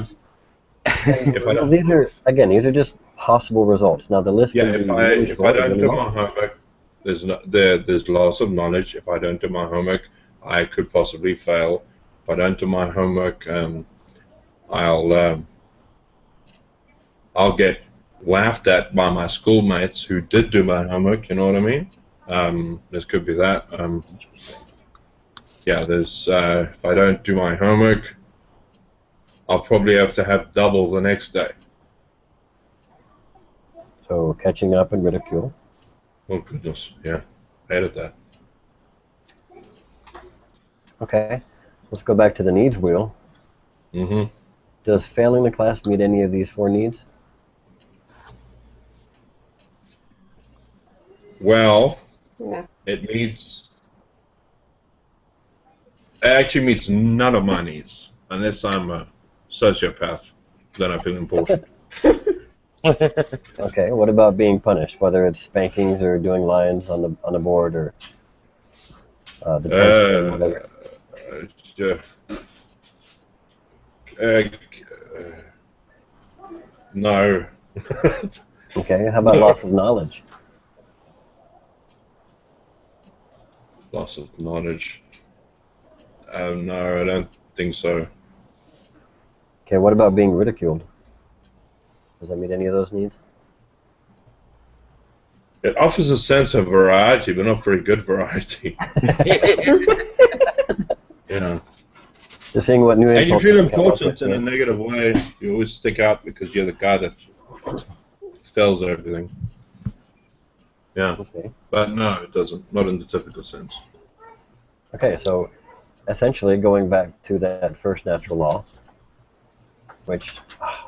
don't, These are just possible results. Now the list. yeah, can be if I really short or don't really do long. my homework, there's loss of knowledge. If I don't do my homework, I could possibly fail. If I don't do my homework, I'll get laughed at by my schoolmates who did do my homework. You know what I mean? This could be that. Yeah, there's if I don't do my homework, I'll probably have to have double the next day. So catching up and ridicule. Oh goodness, yeah, hated that. Okay, let's go back to the needs wheel. Mm-hmm. Does failing the class meet any of these 4 needs? Well, Yeah. it meets It actually meets none of my needs. Unless I'm a sociopath, then I feel important. Okay, what about being punished, whether it's spankings or doing lines on the board or detention, whatever? Uh, uh, no. Okay, how about No. loss of knowledge? Loss of knowledge. No, I don't think so. Okay, what about being ridiculed? Does that meet any of those needs? It offers a sense of variety, but not very good variety. Yeah. Just seeing what new And you insults feel you can come up important with. in a Yeah. negative way. You always stick out because you're the guy that spells everything. Yeah. Okay. But no, it doesn't. Not in the typical sense. Okay, so essentially going back to that first natural law, which,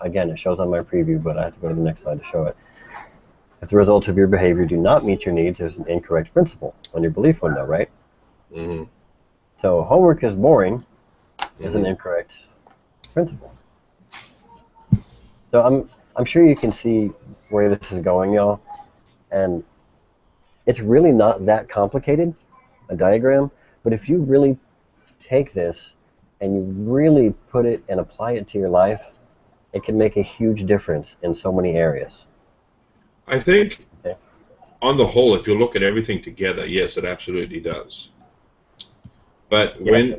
again, it shows on my preview, but I have to go to the next slide to show it. If the results of your behavior do not meet your needs, there's an incorrect principle on your belief window, right? Mm-hmm. So homework is boring is an Mm-hmm. incorrect principle. So I'm sure you can see where this is going, y'all, and it's really not that complicated, a diagram, but if you really take this and you really put it and apply it to your life, it can make a huge difference in so many areas. I think, Okay. on the whole, if you look at everything together, yes, it absolutely does. But Yes.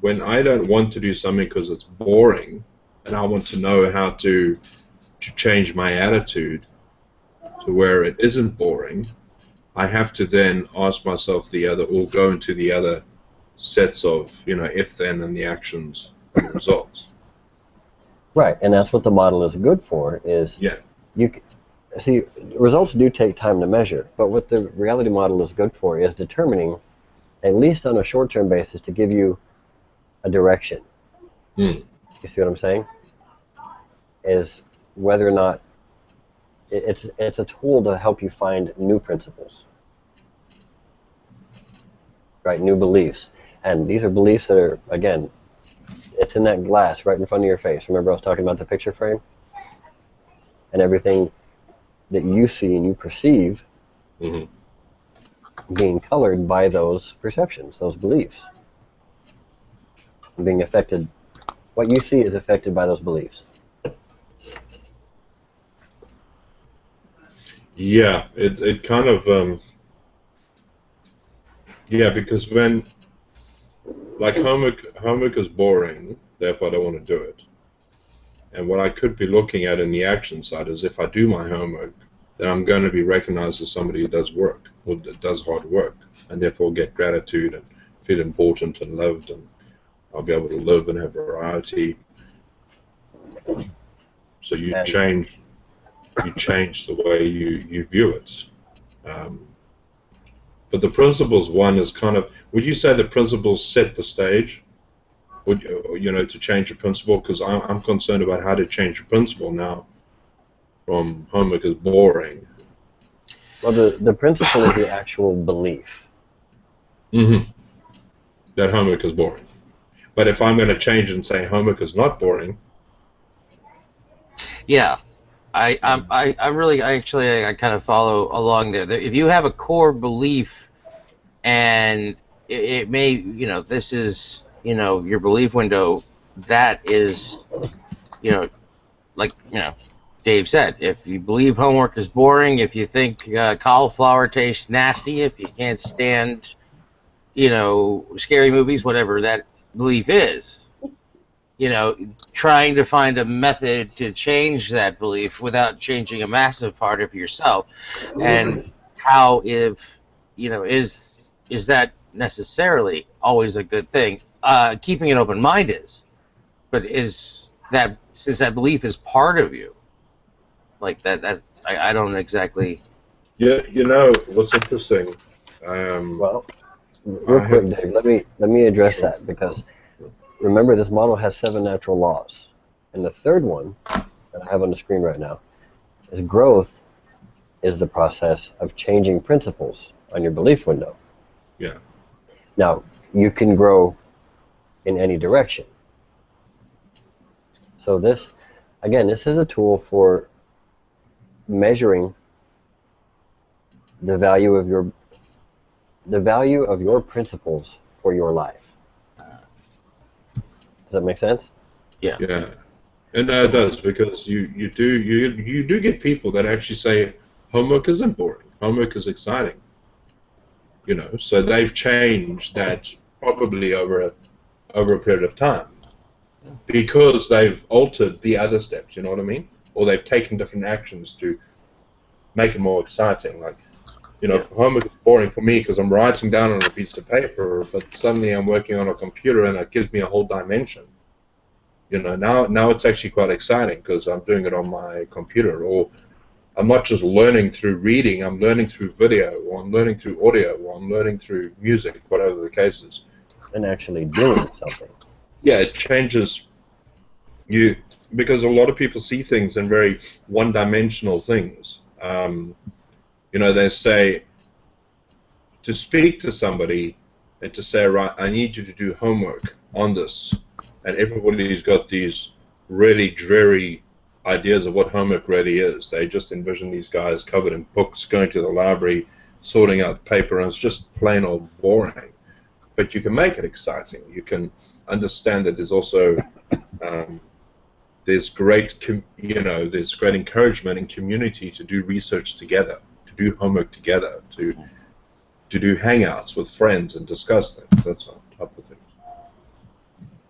when I don't want to do something because it's boring, and I want to know how to change my attitude to where it isn't boring, I have to then ask myself the other, or go into the other sets of, if then and the actions and the results. Right, and that's what the model is good for, is Yeah. see, results do take time to measure, but what the reality model is good for is determining, at least on a short-term basis, to give you a direction. Hmm. You see what I'm saying? Is whether or not it's a tool to help you find new principles, right? New beliefs, and these are beliefs that are, again, it's in that glass right in front of your face. Remember I was talking about the picture frame? And everything that you see and you perceive Mm-hmm. being colored by those perceptions, those beliefs. Being affected, what you see is affected by those beliefs. Yeah, it kind of, yeah, because when, like, homework is boring, therefore I don't want to do it. And what I could be looking at in the action side is, if I do my homework, then I'm going to be recognized as somebody who does work, or that does hard work, and therefore get gratitude and feel important and loved, and I'll be able to live and have variety. So you And change the way you view it. Um, but the principles one is kind of, would you say the principles set the stage? Would to change a principle? Because I'm concerned about how to change a principle now from homework is boring. well, the principle is the actual belief. Mm-hmm. That homework is boring. But if I'm going to change and say homework is not boring, Yeah, I kind of follow along there. If you have a core belief, and it may, this is, your belief window, that is, like, Dave said, if you believe homework is boring, if you think cauliflower tastes nasty, if you can't stand, scary movies, whatever that belief is, trying to find a method to change that belief without changing a massive part of yourself, and how, if, is that necessarily always a good thing? Keeping an open mind is, but is that, since that belief is part of you, like that I don't exactly. yeah, what's interesting. Well, real I quick, have. Dave, let me address Sure. that, because remember this model has 7 natural laws, and the third one that I have on the screen right now is growth is the process of changing principles on your belief window. Yeah. Now, you can grow in any direction. So this, again, this is a tool for measuring the value of your principles for your life. Does that make sense? Yeah. Yeah, and it does, because you do get people that actually say homework isn't boring, homework is exciting. You know, so they've changed that probably over a period of time because they've altered the other steps. You know what I mean? Or they've taken different actions to make it more exciting. Like, you know, homework is boring for me because I'm writing down on a piece of paper, but suddenly I'm working on a computer and it gives me a whole dimension. You know, now it's actually quite exciting because I'm doing it on my computer, or I'm not just learning through reading, I'm learning through video, or I'm learning through audio, or I'm learning through music, whatever the case is. And actually doing something. Yeah, it changes you, because a lot of people see things in very one-dimensional things. You know, they say, to speak to somebody and to say, right, I need you to do homework on this, and everybody's got these really dreary ideas of what homework really is. They just envision these guys covered in books, going to the library, sorting out paper, and it's just plain old boring. But you can make it exciting. You can understand that there's also there's great there's great encouragement in community to do research together, to do homework together, to do hangouts with friends and discuss things. That's on top of things.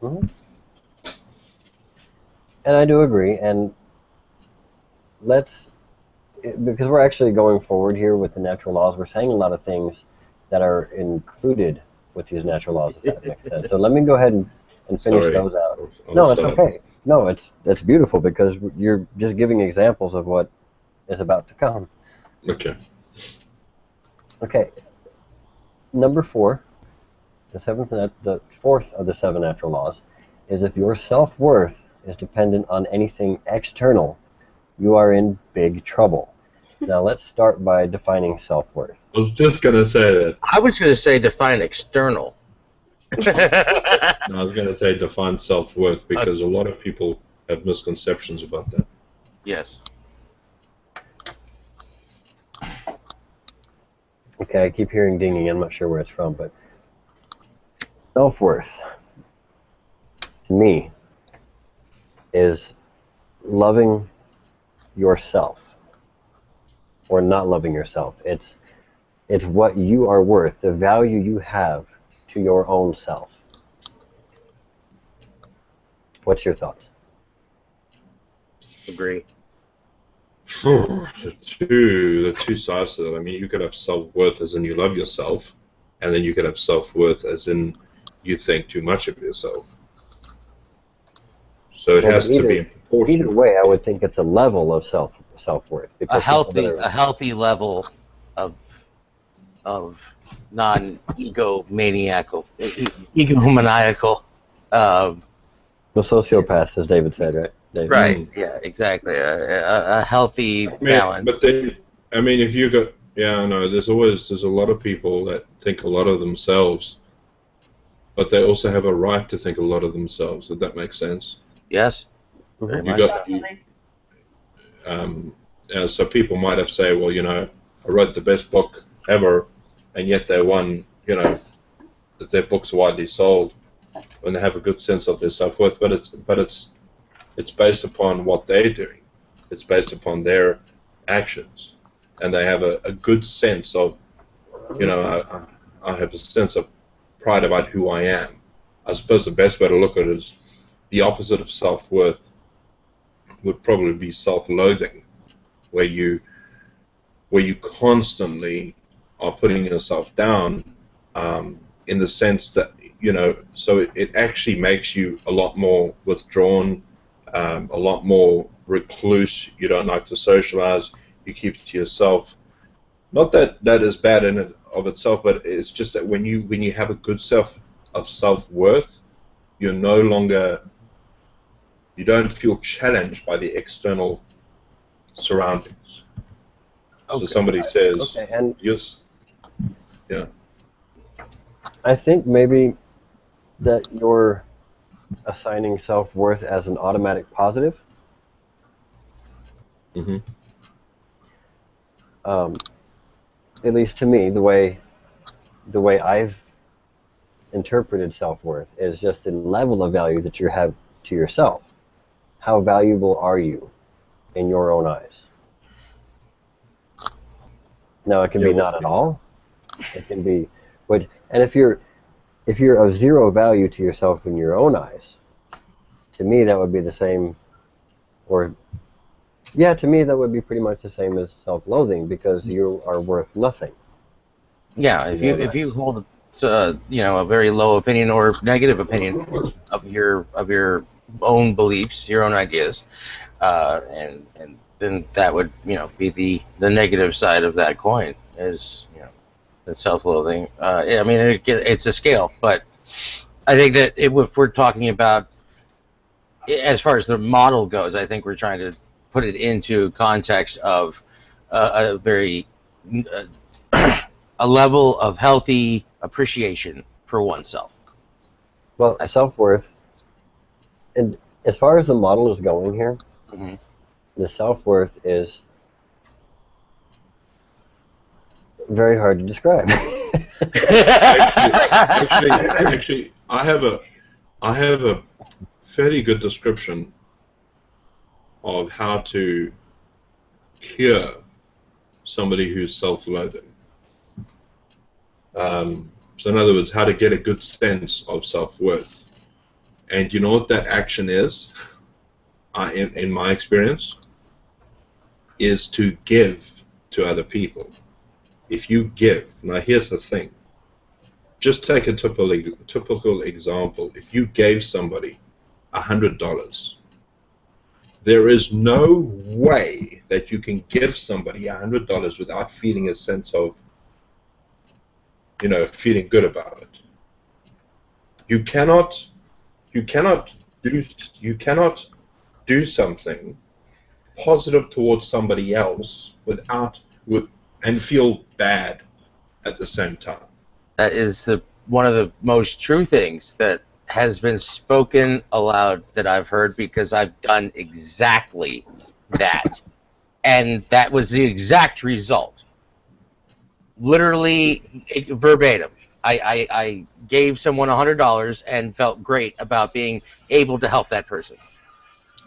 Mm-hmm. And I do agree. And because we're actually going forward here with the natural laws, we're saying a lot of things that are included with these natural laws, if that makes sense. So let me go ahead and finish those out. No, it's okay. No, it's beautiful because you're just giving examples of what is about to come. Okay. Okay. Number 4, the fourth of the 7 natural laws, is if your self-worth is dependent on anything external, you are in big trouble. Now let's start by defining self-worth. I was just going to say that. I was going to say define external. No, I was going to say define self-worth, because a lot of people have misconceptions about that. Yes. Okay, I keep hearing dinging. I'm not sure where it's from, but self-worth, to me, is loving yourself or not loving yourself. It's what you are worth, the value you have to your own self. What's your thoughts? Agree. The two sides to that. I mean, you could have self-worth as in you love yourself, and then you could have self-worth as in you think too much of yourself. So it has to be in proportion. Either way, I would think it's a level of self-worth. A healthy level of non-egomaniacal, egomaniacal. No sociopaths, as David said, right? David? Right. Yeah. Exactly. A healthy balance. But then, I mean, if you got, yeah, no, there's a lot of people that think a lot of themselves, but they also have a right to think a lot of themselves. If that makes sense. Yes. So people might have said, well, you know, I wrote the best book ever, and yet they won, you know, that their books are widely sold, when they have a good sense of their self-worth. But it's based upon what they're doing. It's based upon their actions, and they have a good sense of, you know, I have a sense of pride about who I am. I suppose the best way to look at it is the opposite of self-worth would probably be self-loathing, where you constantly are putting yourself down, in the sense that, you know, so it actually makes you a lot more withdrawn, a lot more recluse. You don't like to socialize. You keep it to yourself. Not that that is bad in it of itself, but it's just that when you have a good self-worth, you're no longer, you don't feel challenged by the external surroundings. Okay. So somebody says, okay, and yeah. I think maybe that you're assigning self-worth as an automatic positive. Hmm. Um, at least to me, the way I've interpreted self-worth is just the level of value that you have to yourself. How valuable are you in your own eyes? Now, it can Yeah. be not at all. It can be, but and if you're of zero value to yourself in your own eyes, to me that would be the same, or yeah, to me that would be pretty much the same as self-loathing because you are worth nothing Yeah, in if your you own if eyes. you hold a very low opinion or negative opinion of your own beliefs, your own ideas, and then that would be the negative side of that coin is the self-loathing. I mean it's a scale, but I think that if we're talking about as far as the model goes, I think we're trying to put it into context of a very a level of healthy appreciation for oneself. Well, I think. self-worth, and as far as the model is going here, Mhm. the self-worth is very hard to describe. Actually, I have a fairly good description of how to cure somebody who's self-loathing. So in other words, how to get a good sense of self-worth. And you know what that action is, in my experience, is to give to other people. If you give, now here's the thing. Just take a typical example. If you gave somebody $100, there is no way that you can give somebody $100 without feeling a sense of, feeling good about it. You cannot, you cannot you cannot do something positive towards somebody else and feel bad at the same time. That is one of the most true things that has been spoken aloud that I've heard because I've done exactly that. And that was the exact result. Literally verbatim. I gave someone $100 and felt great about being able to help that person.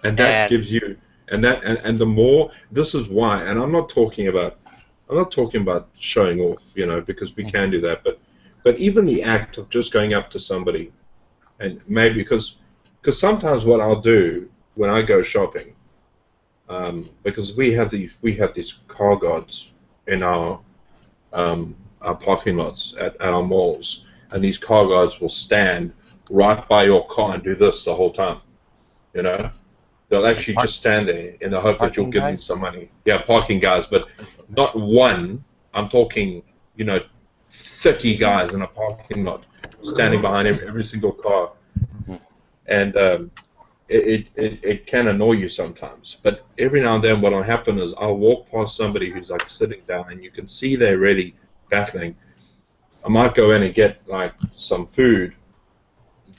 And that And gives you, and the more, this is why, and I'm not talking about showing off, because we can do that, but even the act of just going up to somebody, and maybe because sometimes what I'll do when I go shopping, because we have these car guards in our parking lots at our malls, and these car guards will stand right by your car and do this the whole time, you know. They'll actually just stand there in the hope that you'll parking give them guys. some money. Yeah, parking guys, but not one. I'm talking, 30 guys in a parking lot standing behind every single car. Mhm. And it can annoy you sometimes. But every now and then what'll happen is I'll walk past somebody who's like sitting down and you can see they're really battling. I might go in and get like some food,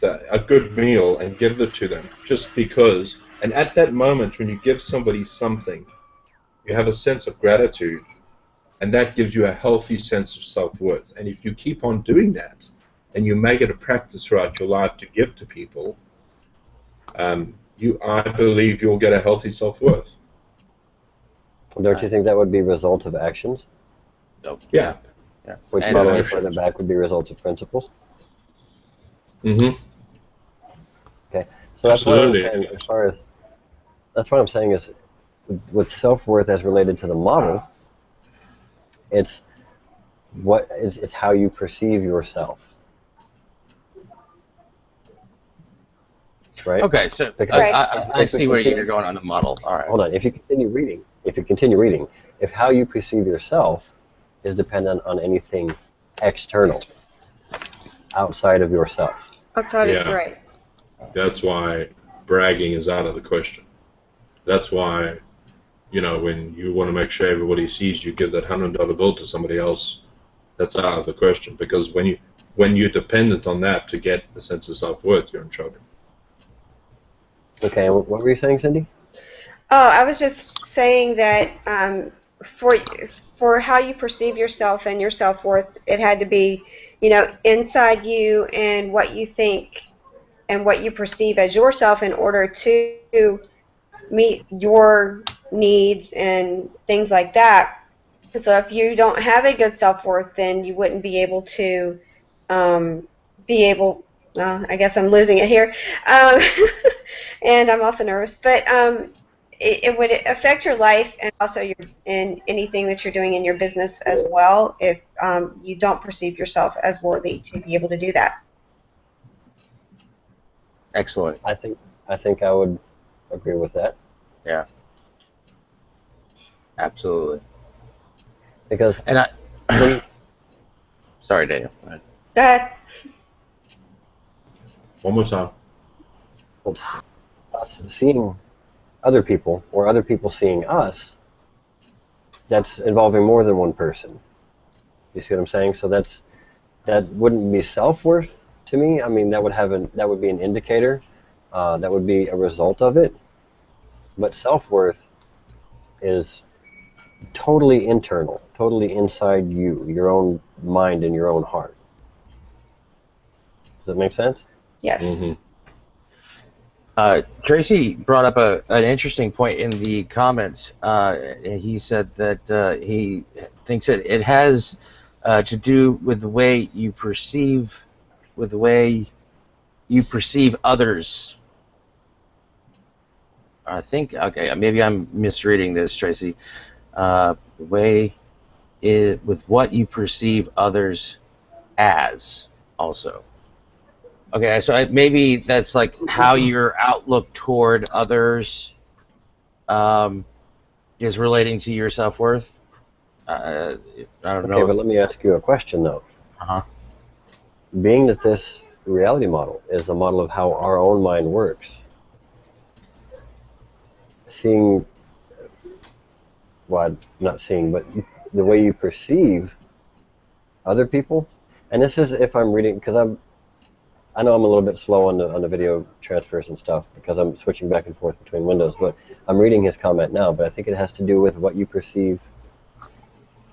a good meal, and give it to them just because. And at that moment, when you give somebody something, you have a sense of gratitude, and that gives you a healthy sense of self-worth. And if you keep on doing that, and you make it a practice throughout your life to give to people, I believe you'll get a healthy self-worth. Don't you think that would be result of actions, So, Yeah. yeah. which And Yeah, following if further actions. back would be results of principles? Mm-hmm. Okay, so that's why I'm Absolutely. saying, that's what I'm saying is, with self-worth as related to the model, it's it's how you perceive yourself, right? Okay, so Because Right. I if we see where you're continue, going on the model. All right. hold on, if you continue reading, if how you perceive yourself is dependent on anything external, outside of yourself. Outside of, Yeah. right. That's why bragging is out of the question. That's why, when you want to make sure everybody sees you give that $100 bill to somebody else, that's out of the question. Because when you're dependent on that to get a sense of self-worth, you're in trouble. Okay, and what were you saying, Cindy? Oh, I was just saying that for for how you perceive yourself and your self-worth, it had to be, inside you and what you think and what you perceive as yourself in order to meet your needs and things like that. So if you don't have a good self-worth, then you wouldn't be able to um, be able. I guess I'm losing it here, um, and I'm also nervous. But it would affect your life and also in anything that you're doing in your business as well. If you don't perceive yourself as worthy to be able to do that. Excellent. I think I would agree with that Yeah. Absolutely. because And I. when Sorry, Daniel. Go ahead. Go ahead. One more time. it's us seeing other people or other people seeing us, that's involving more than one person. You see what I'm saying? So that wouldn't be self-worth to me. I mean, that would be an indicator. That would be a result of it. But self-worth is totally internal, totally inside you, your own mind and your own heart. Does that make sense? Yes. Mm-hmm. Tracy brought up an interesting point in the comments. He said that he thinks that it has to do with the way you perceive, others. I think, okay, maybe I'm misreading this, Tracy. The way with what you perceive others as, also. Okay, so maybe that's like how your outlook toward others is relating to your self-worth. I don't Okay, know. but let me ask you a question though. Uh-huh. Being that this reality model is a model of how our own mind works, seeing, well, not seeing, but the way you perceive other people, and this is if I'm reading, because I know I'm a little bit slow on the video transfers and stuff because I'm switching back and forth between windows, but I'm reading his comment now, but I think it has to do with what you perceive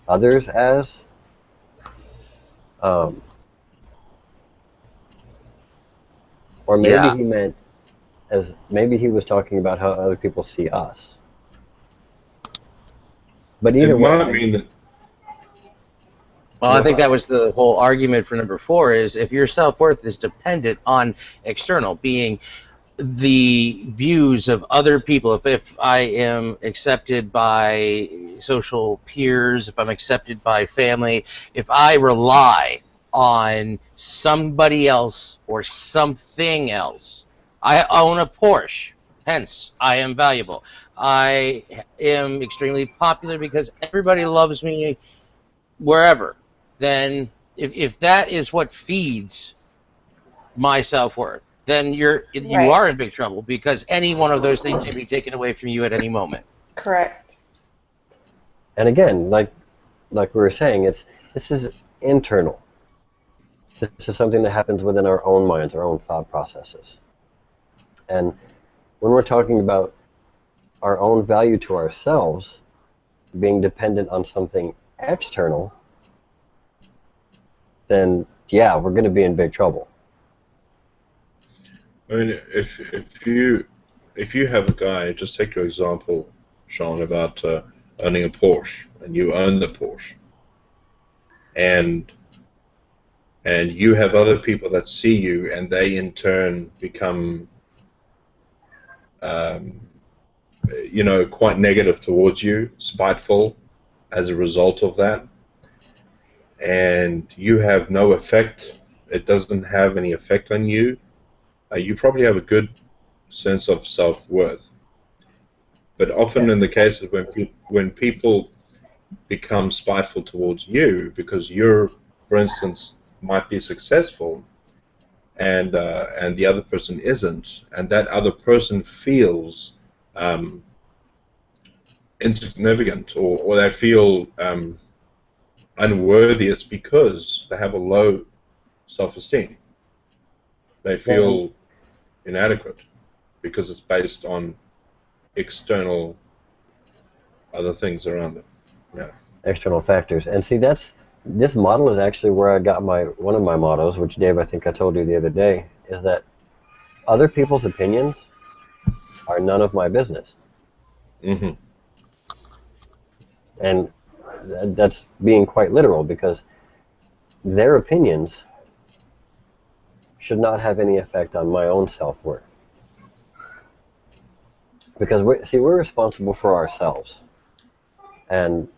others as. Um, or maybe Yeah. he meant as maybe he was talking about how other people see us. But It either way, might mean that. Well, I think that was the whole argument for number 4 is if your self-worth is dependent on external, being the views of other people. If I am accepted by social peers, if I'm accepted by family, if I rely on somebody else or something else, I own a Porsche, hence I am valuable. I am extremely popular because everybody loves me wherever. Then if that is what feeds my self-worth, then you Right. are in big trouble because any one of those things can be taken away from you at any moment. Correct. and again, like we were saying, this is internal. This is something that happens within our own minds, our own thought processes. And when we're talking about our own value to ourselves being dependent on something external, then yeah, we're going to be in big trouble. I mean, if you have a guy, just take your example, Sean, about owning a Porsche, and you own the Porsche, and you have other people that see you, and they in turn become, um, quite negative towards you, spiteful as a result of that, and you have no effect. It doesn't have any effect on you. You probably have a good sense of self-worth. But often in the cases when people become spiteful towards you because you're, for instance, might be successful and the other person isn't, and that other person feels insignificant or they feel unworthy, it's because they have a low self-esteem. They feel inadequate because it's based on external other things around them. Yeah. External factors. And see, this model is actually where I got one of my mottos, which Dave, I think I told you the other day, is that other people's opinions are none of my business. Mm-hmm. And that's being quite literal, because their opinions should not have any effect on my own self-worth. Because we're responsible for ourselves. And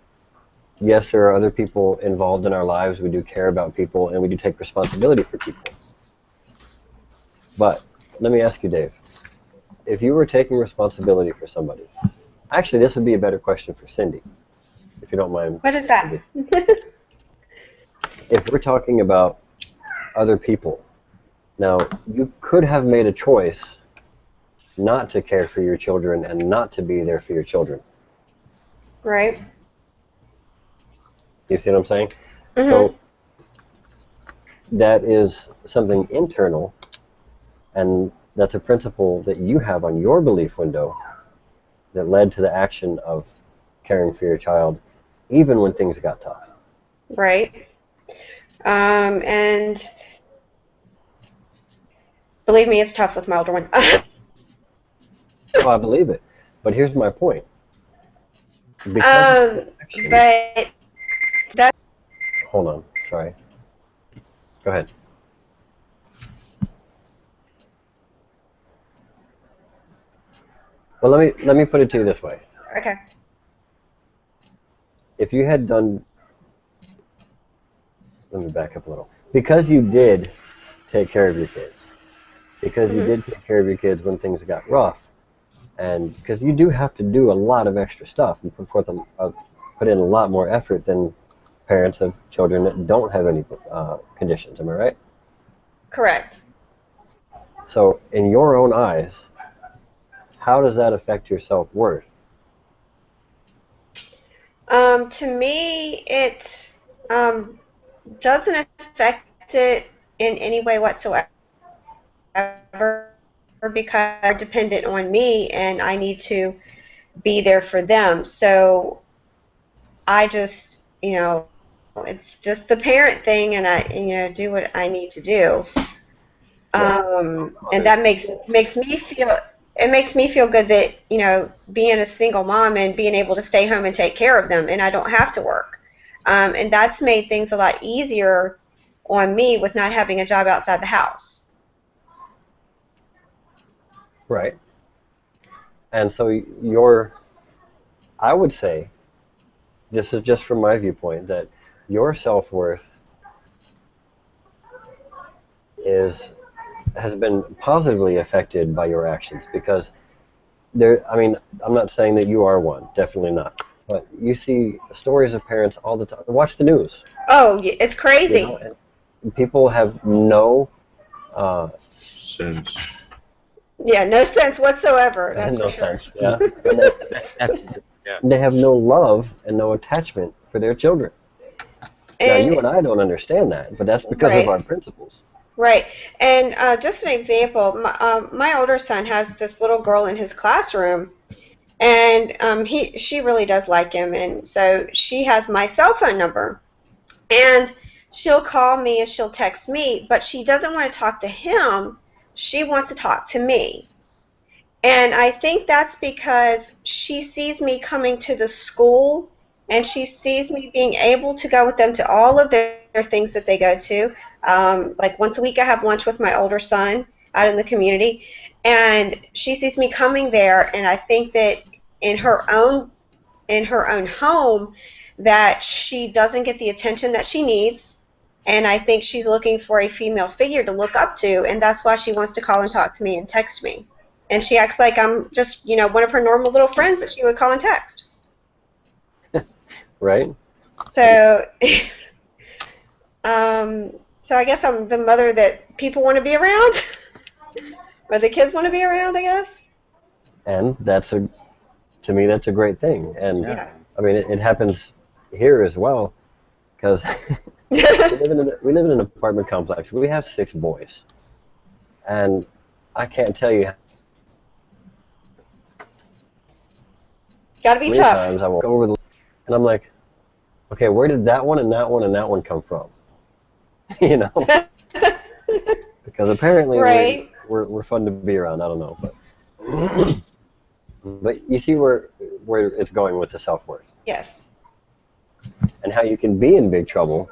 yes, there are other people involved in our lives. We do care about people, and we do take responsibility for people. But let me ask you, Dave, if you were taking responsibility for somebody, actually, this would be a better question for Cindy, if you don't mind. What is that? If we're talking about other people, now, you could have made a choice not to care for your children and not to be there for your children. Right. You see what I'm saying? Mm-hmm. So that is something internal, and that's a principle that you have on your belief window that led to the action of caring for your child, even when things got tough. Right. And believe me, it's tough with my older one. Well, I believe it. But here's my point. Because but that's hold on, sorry. Go ahead. Well, let me put it to you this way. okay. If you had done, let me back up a little. Because you did take care of your kids, because you did take care of your kids when things got rough, and because you do have to do a lot of extra stuff and put in a lot more effort than parents of children that don't have any conditions. Am I right? Correct. So, in your own eyes, how does that affect your self-worth? To me, it doesn't affect it in any way whatsoever, because they're dependent on me and I need to be there for them. So I just, it's just the parent thing, and I do what I need to do. And that makes me feel, it makes me feel good that, being a single mom and being able to stay home and take care of them, and I don't have to work. And that's made things a lot easier on me with not having a job outside the house. Right. And so I would say, this is just from my viewpoint, that your self-worth has been positively affected by your actions, because I'm not saying that you are one, definitely not, but you see stories of parents all the time. Watch the news. Oh, it's crazy. And people have no Sense. Yeah, no sense whatsoever. That's no for sure. sense. Yeah. Yeah. They have no love and no attachment for their children. Now, you and I don't understand that, but that's because of our principles. Right. And just an example, my older son has this little girl in his classroom, and she really does like him, and so she has my cell phone number, and she'll call me and she'll text me, but she doesn't want to talk to him. She wants to talk to me. And I think that's because she sees me coming to the school, and she sees me being able to go with them to all of their things that they go to. Like once a week I have lunch with my older son out in the community, and she sees me coming there, and I think that in her own home that she doesn't get the attention that she needs, and I think she's looking for a female figure to look up to, and that's why she wants to call and talk to me and text me. And she acts like I'm just, one of her normal little friends that she would call and text. Right. So, so I guess I'm the mother that people want to be around, or the kids want to be around, I guess. And to me, that's a great thing. And Yeah. I mean, it happens here as well, because We live in an apartment complex. We have 6 boys, and I can't tell you how Gotta be many tough. times I walk over the and I'm like, okay, where did that one and that one and that one come from? You know, because apparently Right. we're fun to be around. I don't know, but but you see where it's going with the self-worth Yes. and how you can be in big trouble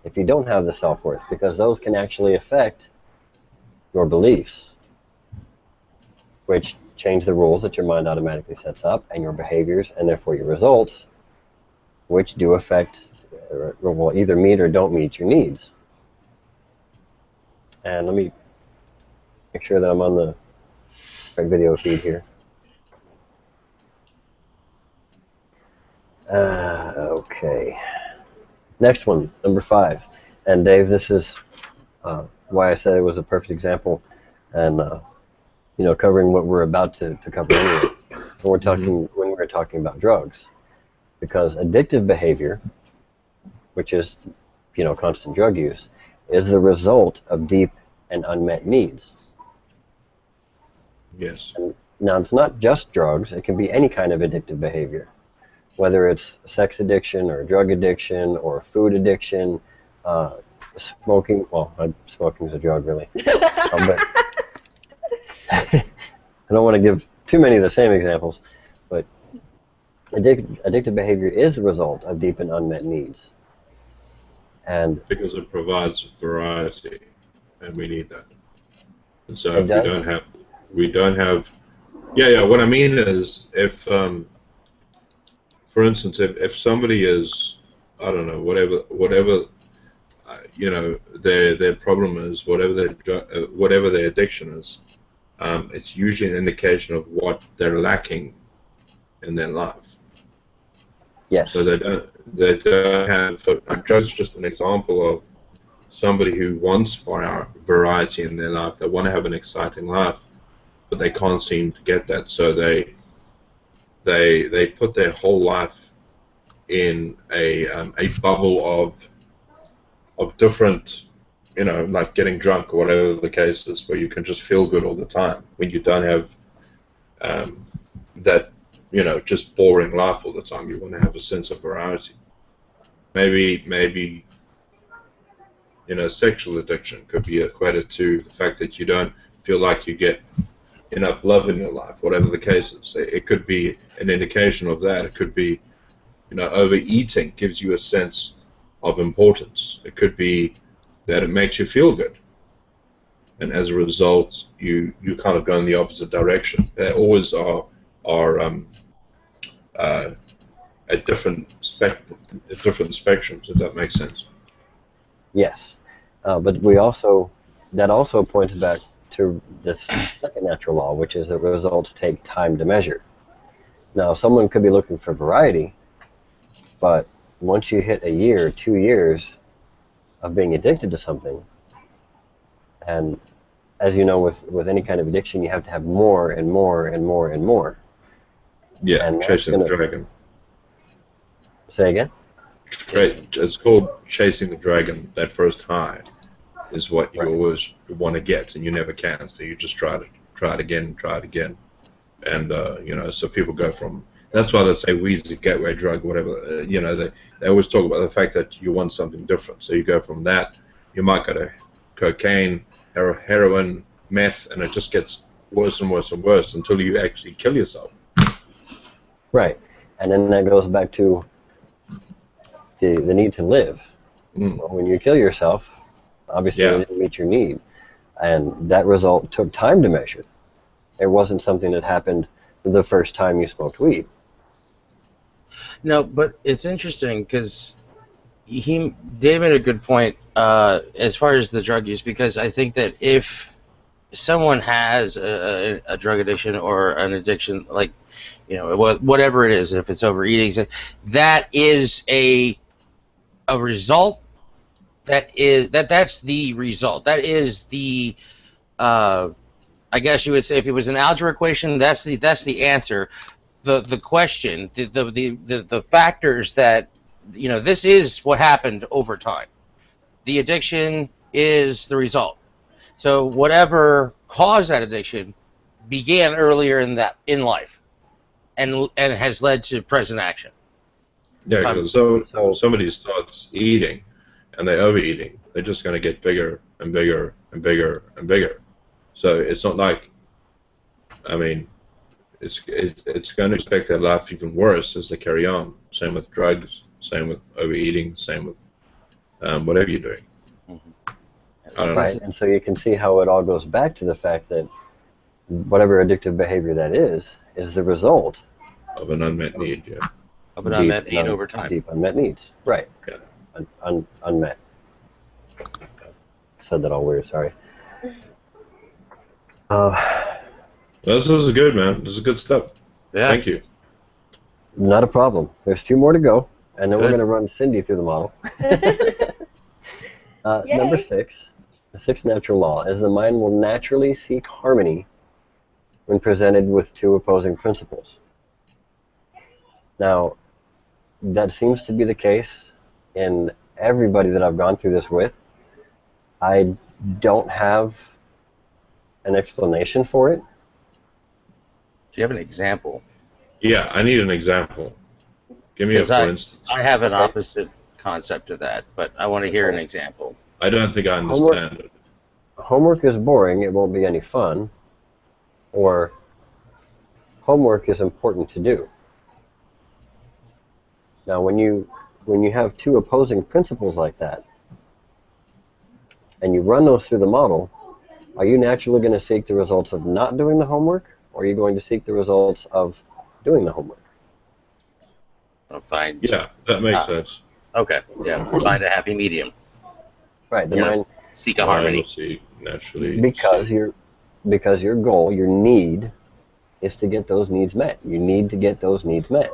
if you don't have the self-worth, because those can actually affect your beliefs, which change the rules that your mind automatically sets up, and your behaviors, and therefore your results, which do affect, or will either meet or don't meet your needs. And let me make sure that I'm on the right video feed here. Okay. Next one, number 5. And Dave, this is why I said it was a perfect example, and covering what we're about to cover anyway. When we're talking about drugs, because addictive behavior, which is constant drug use, is the result of deep and unmet needs. Yes. And now, it's not just drugs. It can be any kind of addictive behavior, whether it's sex addiction or drug addiction or food addiction, smoking. Well, smoking is a drug, really. But I don't want to give too many of the same examples, but addictive behavior is the result of deep and unmet needs. And because it provides variety, and we need that. And so it if does. we don't have, yeah. What I mean is, if, for instance, if somebody is, I don't know, whatever, their problem is, whatever their addiction is, it's usually an indication of what they're lacking in their life. Yes. So they don't have. Drugs just an example of somebody who wants variety in their life. They want to have an exciting life, but they can't seem to get that. So they put their whole life in a bubble of different, like getting drunk or whatever the case is, where you can just feel good all the time when you don't have that, just boring life all the time. You want to have a sense of variety. Maybe sexual addiction could be equated to the fact that you don't feel like you get enough love in your life, whatever the case is. It could be an indication of that. It could be, overeating gives you a sense of importance. It could be that it makes you feel good, and as a result, you kind of go in the opposite direction. There always are at different spectrums, if that makes sense. Yes, but that also points back to this second natural law, which is that results take time to measure. Now, someone could be looking for variety, but once you hit a year, 2 years of being addicted to something, and as you know, with any kind of addiction, you have to have more and more and more and more. Yeah, and chasing the dragon. Say again? It's called chasing the dragon. That first high is what you always want to get, and you never can. So you just try it again, and so people go from. That's why they say weed's a gateway drug, whatever. They always talk about the fact that you want something different. So you go from that. You might go to cocaine, heroin, meth, and it just gets worse and worse and worse until you actually kill yourself. Right, and then that goes back to the need to live. Well, when you kill yourself, obviously it didn't meet your need, and that result took time to measure. It wasn't something that happened the first time you smoked weed. No, but it's interesting because Dave made a good point as far as the drug use, because I think that if someone has a drug addiction or an addiction, like, whatever it is, if it's overeating, that is a result. That's the result. That is the I guess you would say, if it was an algebra equation, that's the answer. The question, the factors that, this is what happened over time. the addiction is the result. So whatever caused that addiction began earlier in life, and has led to present action. Yeah, because so somebody starts eating, and they're overeating, they're just going to get bigger and bigger and bigger and bigger. So it's not like, I mean, it's going to affect their life even worse as they carry on. Same with drugs, same with overeating, same with whatever you're doing. I don't Right, know. and so you can see how it all goes back to the fact that whatever addictive behavior that is the result Of an unmet need, yeah. Of an unmet need over time. Deep unmet needs, right? Yeah. Unmet. Said that all weird. Sorry. This is good, man. This is good stuff. Yeah. Thank you. Not a problem. There's 2 more to go, and then we're Good. going to run Cindy through the model. Number 6, the 6th natural law is the mind will naturally seek harmony when presented with 2 opposing principles. Now, that seems to be the case in everybody that I've gone through this with. I don't have an explanation for it. Do you have an example? Yeah, I need an example. Give me a for instance. I have an opposite concept to that, but I want to hear an example. I don't think I understand it. Homework is boring, it won't be any fun, or homework is important to do. Now, when you have 2 opposing principles like that, and you run those through the model, are you naturally going to seek the results of not doing the homework, or are you going to seek the results of doing the homework? Fine. Yeah, that makes sense. Okay. Yeah. Find a happy medium. Right. The mind seek a harmony. Naturally. Because your goal, your need, is to get those needs met. You need to get those needs met.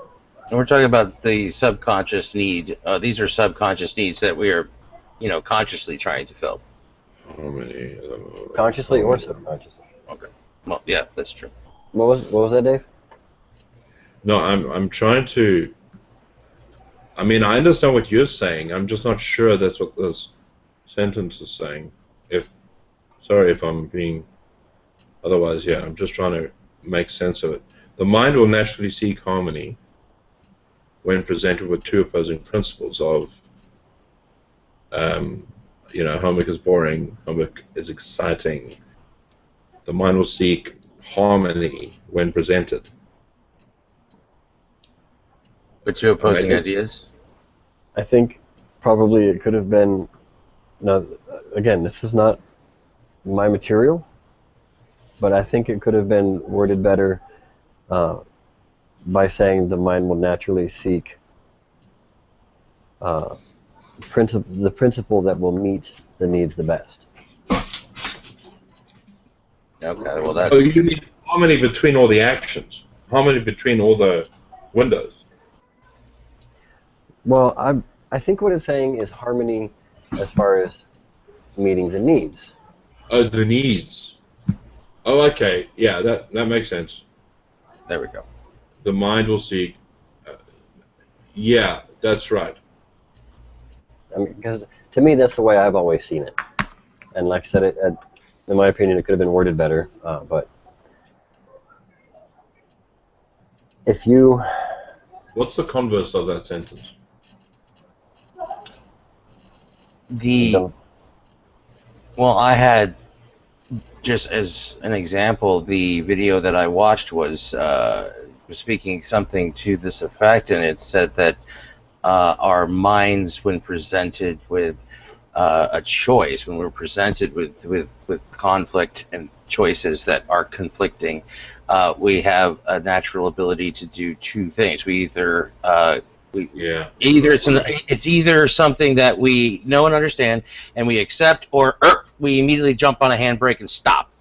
And we're talking about the subconscious need. These are subconscious needs that we are, consciously trying to fill. Harmony. Consciously or subconsciously. Okay. Well, yeah, that's true. What was that, Dave? No, I'm trying to. I mean, I understand what you're saying. I'm just not sure that's what this sentence is saying. Sorry if I'm being. Otherwise, yeah, I'm just trying to make sense of it. The mind will naturally seek harmony when presented with 2 opposing principles of, homework is boring, homework is exciting. The mind will seek harmony when presented. With 2 opposing ideas? I think probably it could have been. Now, again, this is not my material, but I think it could have been worded better by saying the mind will naturally seek the principle that will meet the needs the best. Okay, well that. Oh, you need harmony between all the actions, harmony between all the windows. Well, I think what it's saying is harmony as far as meeting the needs. Oh, the needs. Oh, okay. Yeah, that makes sense. There we go. The mind will seek. Yeah, that's right. I mean, because to me, that's the way I've always seen it. And like I said, in my opinion, it could have been worded better. But if you... What's the converse of that sentence? Well, I had, just as an example, the video that I watched was speaking something to this effect, and it said that our minds, when presented with a choice, when we're presented with conflict and choices that are conflicting, we have a natural ability to do 2 things. We either it's either something that we know and understand and we accept, or we immediately jump on a handbrake and stop.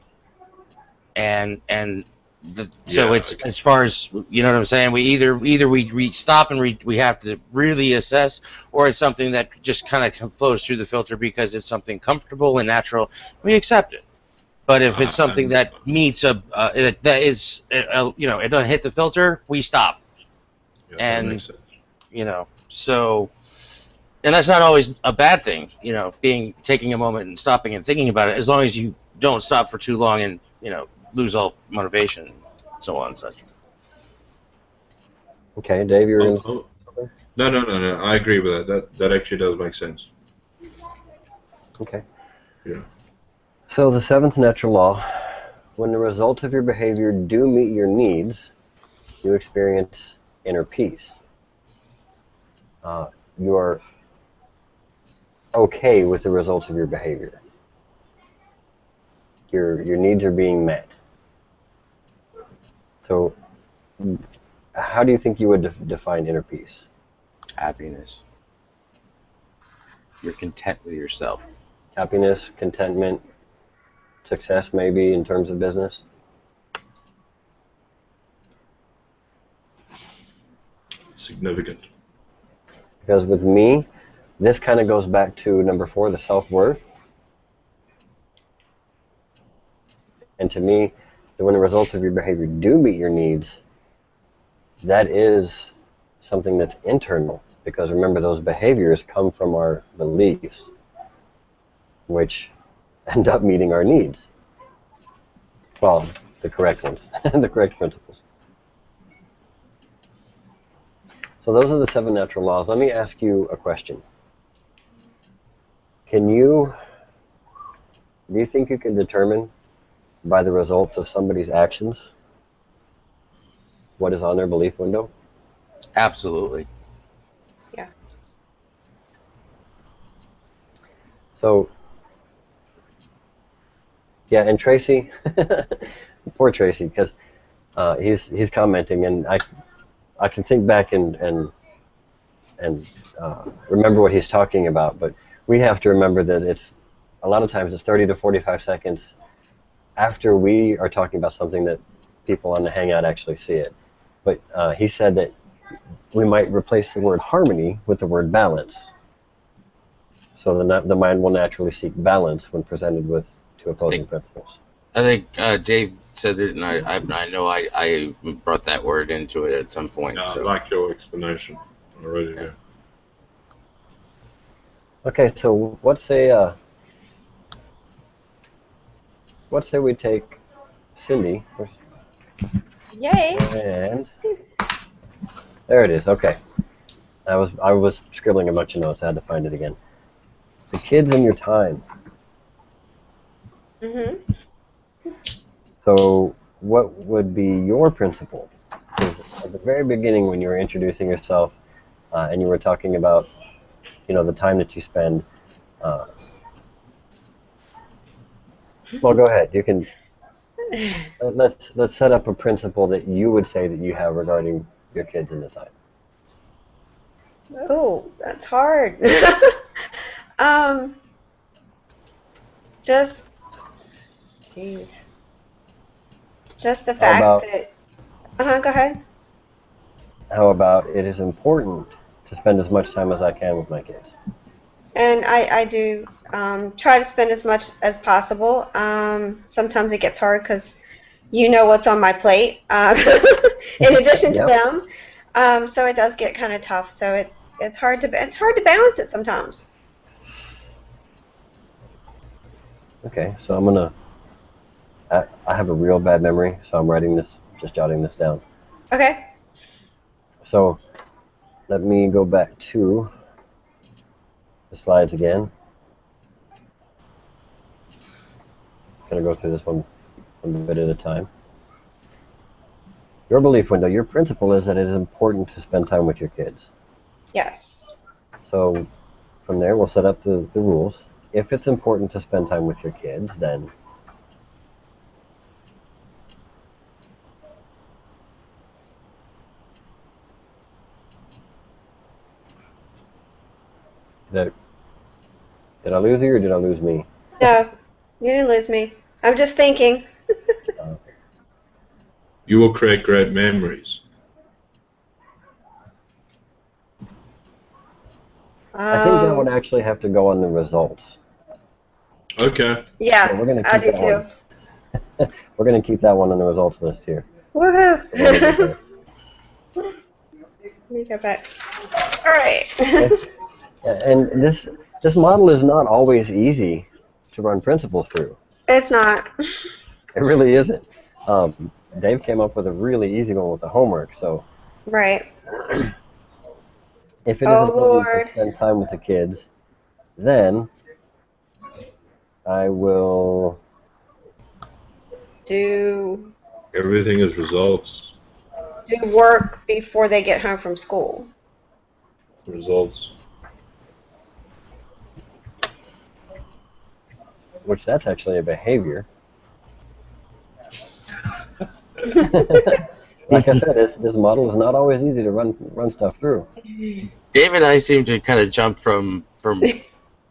So it's as far as, you know what I'm saying, we either we stop and we have to really assess, or it's something that just kind of flows through the filter because it's something comfortable and natural, we accept it. But if it's something that meets it doesn't hit the filter, we stop. Yeah, that makes sense. So And that's not always a bad thing, you know, taking a moment and stopping and thinking about it, as long as you don't stop for too long and, you know, lose all motivation and so on and such. Okay, Dave, you were Um, going to say um, something? no. I agree with that. That actually does make sense. Okay. Yeah. So the seventh natural law, when the results of your behavior do meet your needs, you experience inner peace. You are okay with the results of your behavior. Your needs are being met. So how do you think you would define inner peace? Happiness. You're content with yourself. Happiness, contentment, success maybe in terms of business? Significant. Because with me, this kind of goes back to number 4, the self-worth. And to me, when the results of your behavior do meet your needs, that is something that's internal. Because remember, those behaviors come from our beliefs, which end up meeting our needs. Well, the correct ones, the correct principles. So those are the 7 natural laws. Let me ask you a question. Do you think you can determine by the results of somebody's actions what is on their belief window? Absolutely. Yeah. So, yeah, and Tracy, poor Tracy, because he's commenting, and I can think back and remember what he's talking about, but we have to remember that it's a lot of times it's 30 to 45 seconds after we are talking about something that people on the Hangout actually see it. But he said that we might replace the word harmony with the word balance. So the mind will naturally seek balance when presented with 2 opposing principles. I think Dave said it, and I know I brought that word into it at some point. Yeah, So. I like your explanation. I really do. Okay, so let's say we take Cindy, Yay. and there it is. Okay, I was scribbling a bunch of notes. I had to find it again. The kids and your time. Mhm. So what would be your principle? Because at the very beginning, when you were introducing yourself, and you were talking about, the time that you spend. Well, go ahead. You can. Let's set up a principle that you would say that you have regarding your kids and the time. Oh, that's hard. um, just, jeez, just the How fact about that. Go ahead. it is important to spend as much time as I can with my kids. And I do try to spend as much as possible. Sometimes it gets hard because you know what's on my plate in addition to Yep. them. So it does get kind of tough. So it's hard to balance it sometimes. Okay, so I'm gonna. I have a real bad memory, so I'm just jotting this down. Okay. So let me go back to the slides again. Gonna go through this one bit at a time. Your belief window, your principle is that it is important to spend time with your kids. Yes. So from there, we'll set up the rules. If it's important to spend time with your kids, then did I lose you or did I lose me? No, you didn't lose me. I'm just thinking. You will create great memories. I think that would actually have to go on the results. Okay. Yeah, So we're going to I keep do that too. one. We're going to keep that one on the results list here. Woohoo! There. Let me go back. All right. Okay. And this model is not always easy to run principles through. It's not. It really isn't. Dave came up with a really easy one with the homework. So Right. if it is Oh important to Lord. spend time with the kids, then I will. Do Everything is results. do work before they get home from school. Results. Which that's actually a behavior. Like I said, this model is not always easy to run stuff through. Dave and I seem to kind of jump from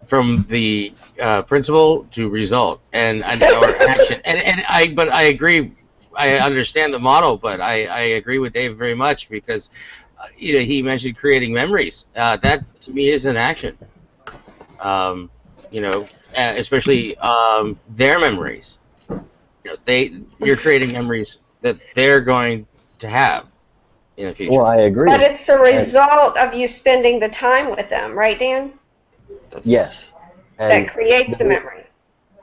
the principle to result and or action. But I agree. I understand the model, but I agree with Dave very much because he mentioned creating memories. That to me is an action. Um, especially their memories. You're creating memories that they're going to have in the future. Well, I agree. But it's the And result of you spending the time with them, right, Dan? yes, That and creates the memory.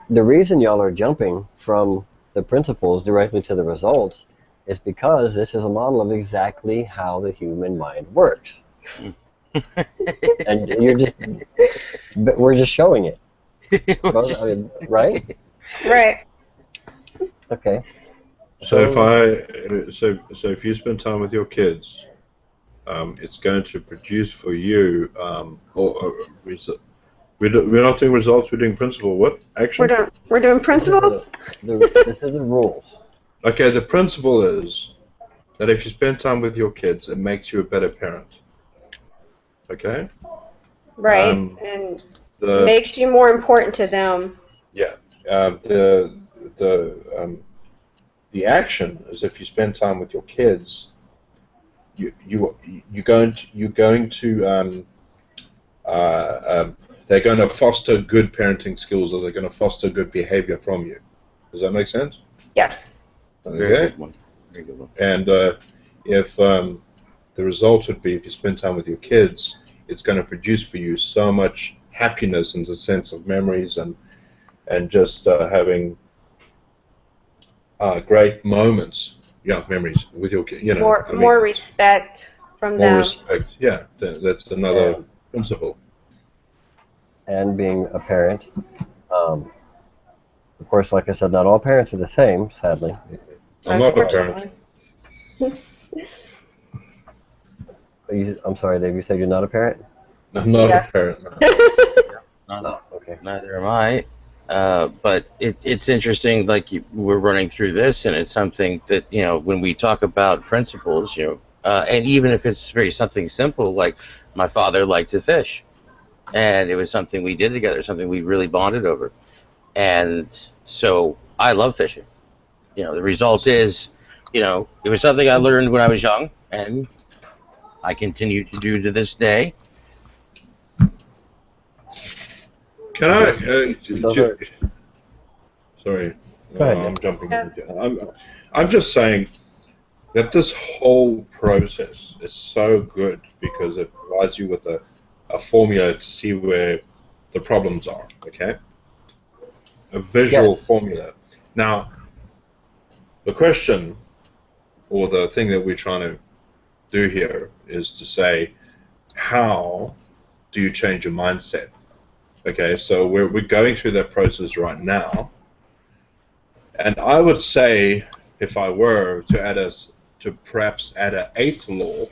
the reason y'all are jumping from the principles directly to the results is because this is a model of exactly how the human mind works. And we're just showing it. I mean, right? Right. Okay. So if you spend time with your kids, it's going to produce for you we're not doing results. We're doing principle. What action? We're doing principles. This is the rules. Okay, the principle is that if you spend time with your kids, it makes you a better parent. Okay. Right. And makes you more important to them. Yeah. The action is if you spend time with your kids, you're going to they're going to foster good parenting skills, or they're going to foster good behavior from you. Does that make sense? Yes. Okay. Very good one. Very good one. And if the result would be if you spend time with your kids, it's going to produce for you so much happiness and a sense of memories and just having great moments, memories with your kids. More respect from them. More respect. Yeah, that's another principle. And being a parent, of course, like I said, not all parents are the same, sadly. I'm not a parent. I'm sorry, Dave. You said you're not a parent? I'm not a parent. No, okay. Neither am I. But it's interesting. Like we're running through this, and it's something that when we talk about principles, and even if it's something simple, like my father liked to fish, and it was something we did together, something we really bonded over, and so I love fishing. The result is, it was something I learned when I was young, and I continue to do to this day. Can I? Sorry, Go ahead, I'm jumping in. I'm just saying that this whole process is so good because it provides you with a formula to see where the problems are. Okay, a visual formula. Now, the question or the thing that we're trying to do here is to say, how do you change your mindset? Okay, so we're going through that process right now, and I would say, if I were to perhaps add an eighth law,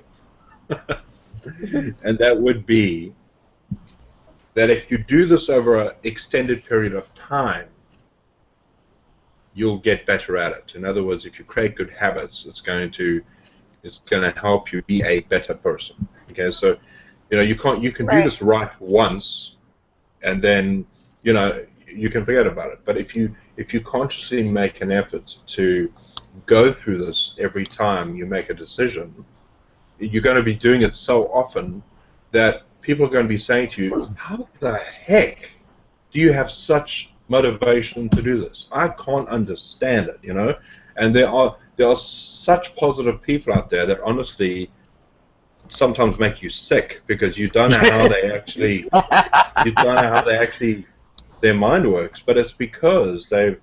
and that would be that if you do this over an extended period of time, you'll get better at it. In other words, if you create good habits, it's going to help you be a better person. Okay, so you can do this right once, and then you can forget about it. But if you consciously make an effort to go through this every time you make a decision, you're going to be doing it so often that people are going to be saying to you, how the heck do you have such motivation to do this? I can't understand it, and there are such positive people out there that honestly sometimes make you sick because you don't know how they actually their mind works. But it's because they've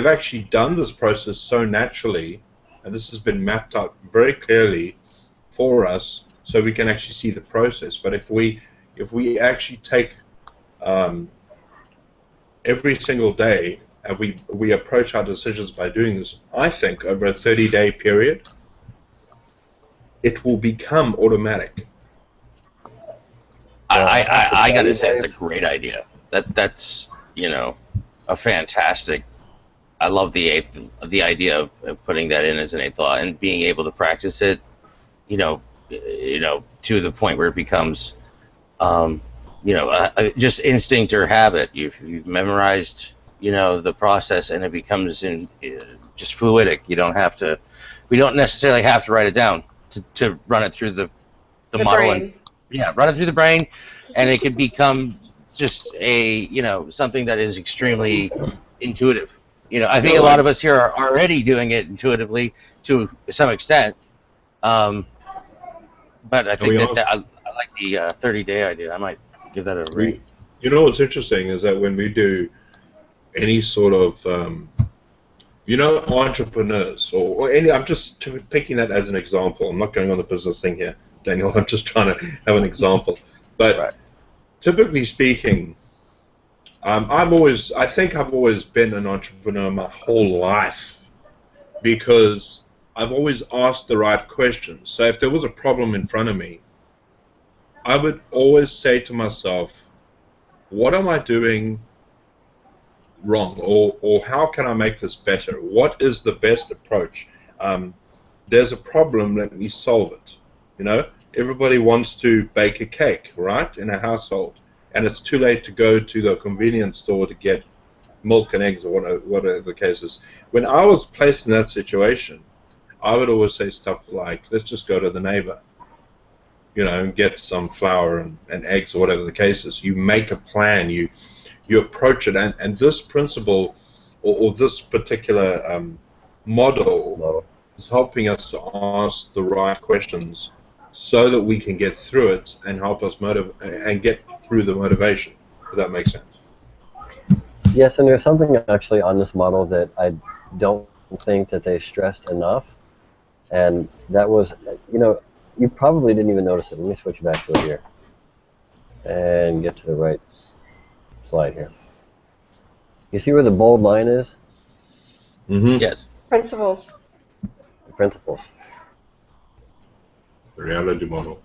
actually done this process so naturally, and this has been mapped out very clearly for us, so we can actually see the process. But if we actually take every single day and we approach our decisions by doing this, I think over a 30-day period, it will become automatic. I got to say, it's a great idea. That's a fantastic. I love the idea of putting that in as an eighth law and being able to practice it, to the point where it becomes, just instinct or habit. You've memorized, the process, and it becomes just fluidic. We don't necessarily have to write it down to run it through the model brain. and run it through the brain, and it can become just something that is extremely intuitive. I think a lot of us here are already doing it intuitively to some extent. But I think that I like the 30-day idea. I might give that a ring. What's interesting is that when we do any sort of, entrepreneurs or any, I'm just picking that as an example. I'm not going on the business thing here, Daniel. I'm just trying to have an example. But typically speaking, I think I've always been an entrepreneur my whole life because I've always asked the right questions. So if there was a problem in front of me, I would always say to myself, what am I doing wrong, or how can I make this better? What is the best approach? There's a problem, let me solve it. Everybody wants to bake a cake, right, in a household, and it's too late to go to the convenience store to get milk and eggs or whatever the case is. When I was placed in that situation, I would always say stuff like, let's just go to the neighbor, and get some flour and eggs or whatever the case is. You make a plan, you approach it, and this principle or this particular model is helping us to ask the right questions so that we can get through it and help us get through the motivation, if that makes sense. Yes, and there's something actually on this model that I don't think that they stressed enough, and that was, you probably didn't even notice it. Let me switch back to it here and get to the right slide here. You see where the bold line is? Mm-hmm. Yes. Principles. The principles. The reality model.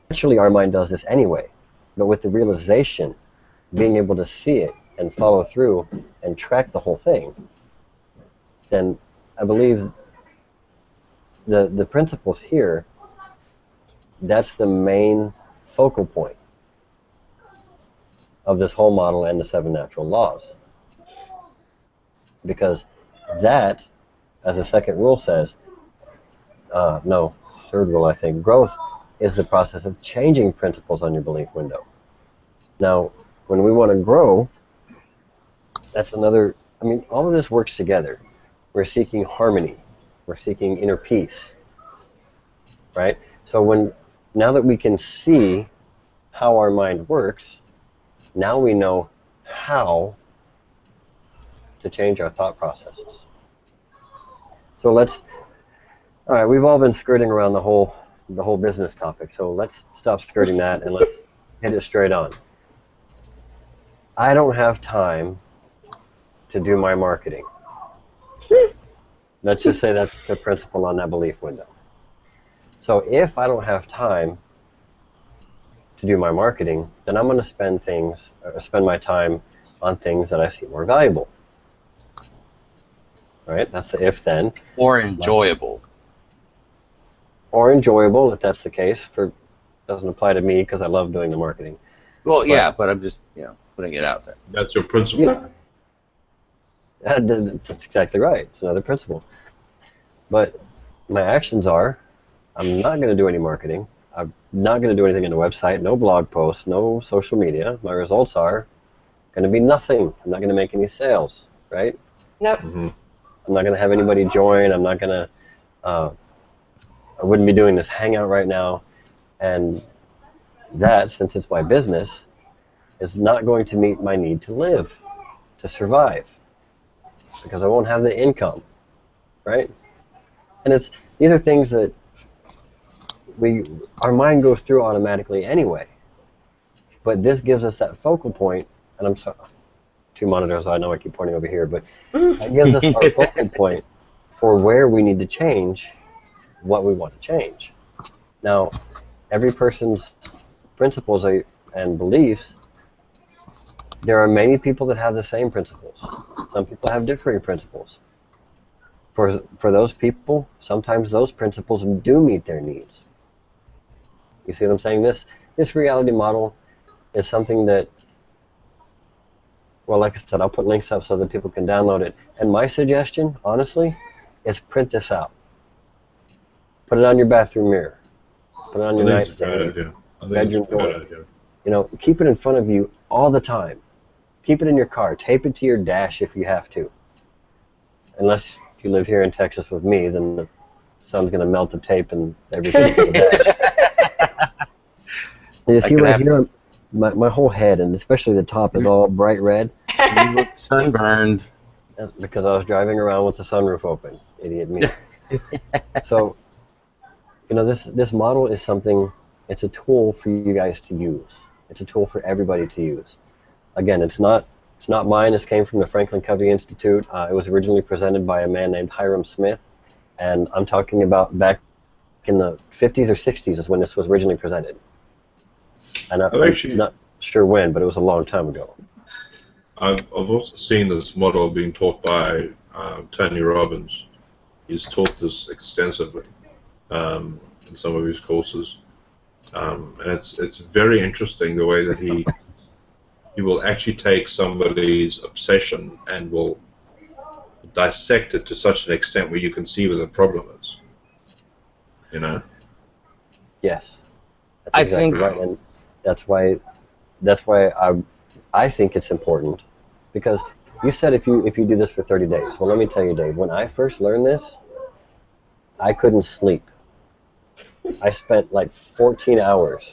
Actually, our mind does this anyway, but with the realization, being able to see it and follow through and track the whole thing, then I believe the principles here, that's the main focal point of this whole model and the 7 natural laws. Because that, as the second rule says, third rule I think, growth is the process of changing principles on your belief window. Now, when we want to grow, that's another, all of this works together. We're seeking harmony. We're seeking inner peace, right? So now that we can see how our mind works, now we know how to change our thought processes. So all right, we've all been skirting around the whole business topic, so let's stop skirting that and let's hit it straight on. I don't have time to do my marketing. Let's just say that's the principle on that belief window. So if I don't have time to do my marketing, then I'm going to spend my time on things that I see more valuable. All right, that's the if then. Or enjoyable. Or enjoyable, if that's the case. Doesn't apply to me because I love doing the marketing. Well, but I'm just putting it out there. That's your principle. That's exactly right. It's another principle. But my actions are, I'm not going to do any marketing. I'm not going to do anything on the website, no blog posts, no social media. My results are going to be nothing. I'm not going to make any sales, right? Nope. Mm-hmm. I'm not going to have anybody join. I'm not going to, I wouldn't be doing this hangout right now. And that, since it's my business, is not going to meet my need to live, to survive, because I won't have the income, right? And these are things that our mind goes through automatically anyway. But this gives us that focal point, and I'm sorry, two monitors, I know I keep pointing over here, but it gives us our focal point for where we need to change what we want to change. Now, every person's principles and beliefs, there are many people that have the same principles. Some people have differing principles. For those people, sometimes those principles do meet their needs. You see what I'm saying? This reality model is something that, well, like I said, I'll put links up so that people can download it. And my suggestion, honestly, is print this out. Put it on your bathroom mirror. Put it on your nightstand. Bedroom door. You know, keep it in front of you all the time. Keep it in your car. Tape it to your dash if you have to. Unless you live here in Texas with me, then the sun's going to melt the tape and everything to the dash. You see right here, my whole head, and especially the top, is all bright red. You look sunburned. That's because I was driving around with the sunroof open. Idiot me. So, you know, this model is something, it's a tool for you guys to use. It's a tool for everybody to use. Again, it's not mine. This came from the Franklin Covey Institute. It was originally presented by a man named Hiram Smith, and I'm talking about back in the 50s or 60s is when this was originally presented. And I'm not sure when, but it was a long time ago. I've also seen this model being taught by Tony Robbins. He's taught this extensively in some of his courses, and it's very interesting the way that he will actually take somebody's obsession and will dissect it to such an extent where you can see where the problem is. You know? Yes, that's exactly right, and that's why I think it's important, because you said if you do this for 30 days. Well, let me tell you, Dave, when I first learned this, I couldn't sleep. I spent like 14 hours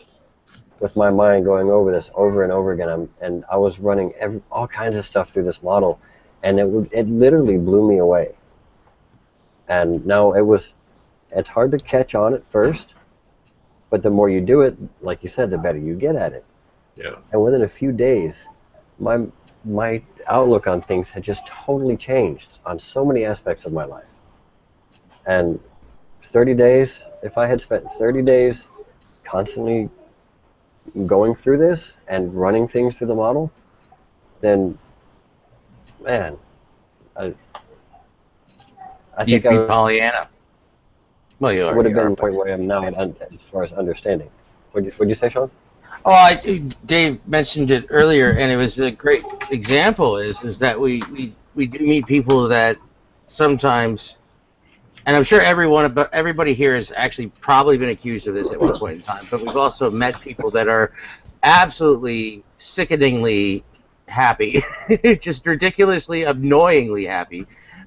with my mind going over this over and over again, and I was running all kinds of stuff through this model, and it literally blew me away. And now it's hard to catch on at first, but the more you do it, like you said, the better you get at it. Yeah. And within a few days, my outlook on things had just totally changed on so many aspects of my life. And 30 days, if I had spent 30 days constantly going through this and running things through the model, then, man, I think I would be Pollyanna. Well, you would have been the point where I am now as far as understanding. What'd you say, Sean? Oh, Dave mentioned it earlier, and it was a great example. Is that we do meet people that sometimes, and I'm sure everybody here has actually probably been accused of this at one point in time, but we've also met people that are absolutely sickeningly happy, just ridiculously, annoyingly happy,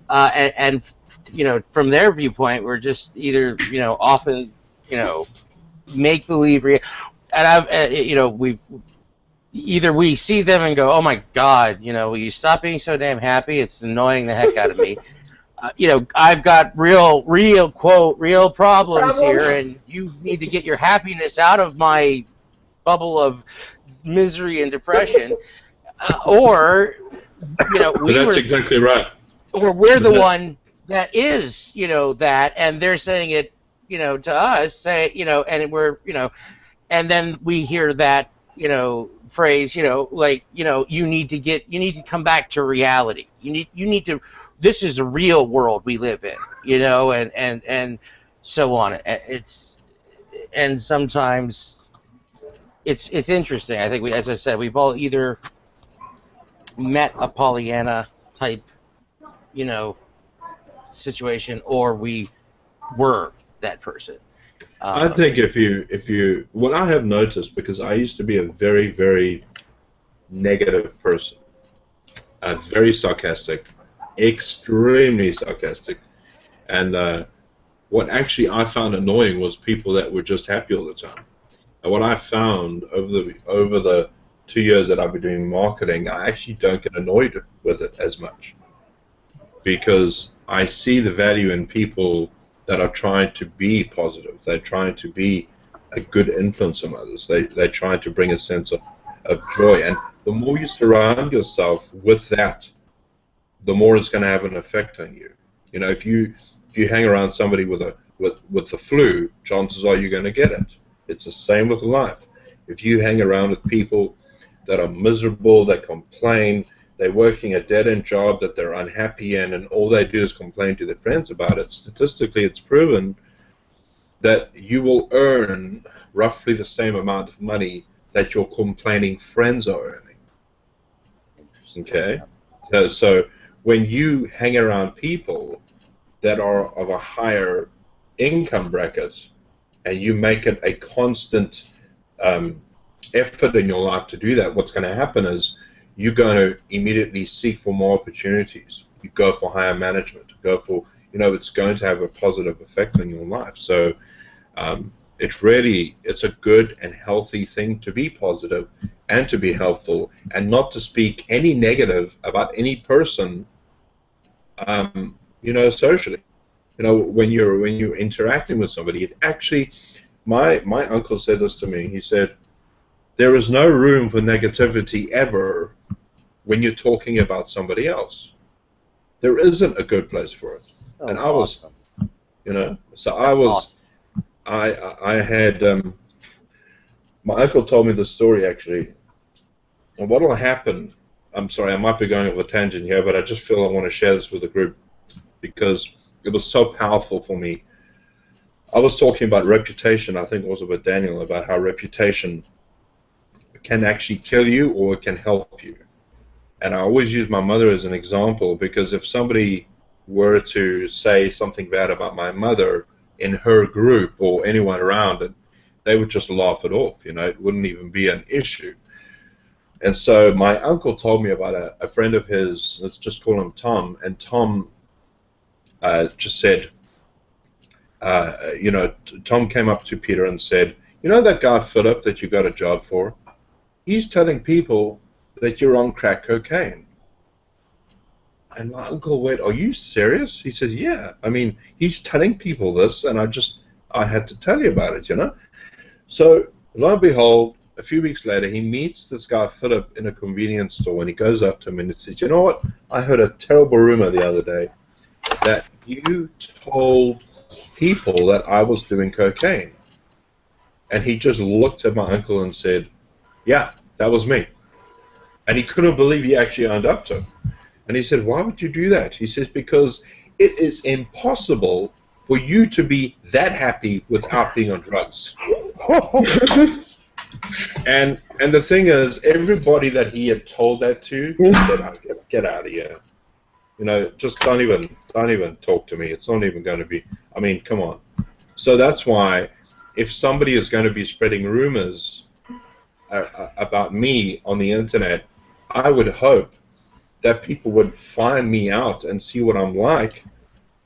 and you know, from their viewpoint, we're just either, you know, often, you know, make believe, and you know, we see them and go, oh my God, you know, will you stop being so damn happy? It's annoying the heck out of me. You know, I've got real problems here, and you need to get your happiness out of my bubble of misery and depression. Or, you know, that's exactly right. Or we're the one that is, you know, that, and they're saying it, you know, to us, you know, and we're, you know, and then we hear that, you know, phrase, you know, like, you know, you need to come back to reality. You need to. This is a real world we live in, you know, and so on. And sometimes it's interesting. I think as I said, we've all either met a Pollyanna type, you know, situation, or we were that person. I think if you what I have noticed, because I used to be a very, very negative person, very sarcastic, extremely sarcastic. And what actually I found annoying was people that were just happy all the time. And what I found over the 2 years that I've been doing marketing, I actually don't get annoyed with it as much because I see the value in people that are trying to be positive. They're trying to be a good influence on others. They're trying to bring a sense of joy. And the more you surround yourself with that, the more it's going to have an effect on you. You know, if you hang around somebody with the flu, chances are you're going to get it. It's the same with life. If you hang around with people that are miserable, that complain, they're working a dead-end job that they're unhappy in, and all they do is complain to their friends about it, statistically it's proven that you will earn roughly the same amount of money that your complaining friends are earning. Okay? So when you hang around people that are of a higher income bracket and you make it a constant effort in your life to do that, what's going to happen is you're going to immediately seek for more opportunities. You go for higher management, go for, it's going to have a positive effect on your life. So it's a good and healthy thing to be positive and to be helpful and not to speak any negative about any person, socially. When you're interacting with somebody, it actually, my uncle said this to me. He said, there is no room for negativity ever when you're talking about somebody else. There isn't a good place for it. Oh, and I was, awesome. So I was, awesome. I had, my uncle told me the story actually. And what will happen, I'm sorry, I might be going off a tangent here, but I just feel I want to share this with the group because it was so powerful for me. I was talking about reputation, I think also with Daniel, about how reputation can actually kill you or it can help you. And I always use my mother as an example because if somebody were to say something bad about my mother in her group or anyone around it, they would just laugh it off. It wouldn't even be an issue. And so my uncle told me about a friend of his, let's just call him Tom, and Tom just said, Tom came up to Peter and said, that guy Philip that you got a job for? He's telling people that you're on crack cocaine. And my uncle went, are you serious? He says, yeah. I mean, he's telling people this, and I had to tell you about it, So, lo and behold, a few weeks later, he meets this guy Philip in a convenience store, and he goes up to him and he says, you know what? I heard a terrible rumor the other day that you told people that I was doing cocaine. And he just looked at my uncle and said, yeah, that was me. And he couldn't believe he actually owned up to it. And he said, why would you do that? He says, because it is impossible for you to be that happy without being on drugs. And the thing is, everybody that he had told that to just said, get out of here. Just don't even talk to me. It's not even going to be, I mean, come on. So that's why if somebody is going to be spreading rumors about me on the internet, I would hope that people would find me out and see what I'm like,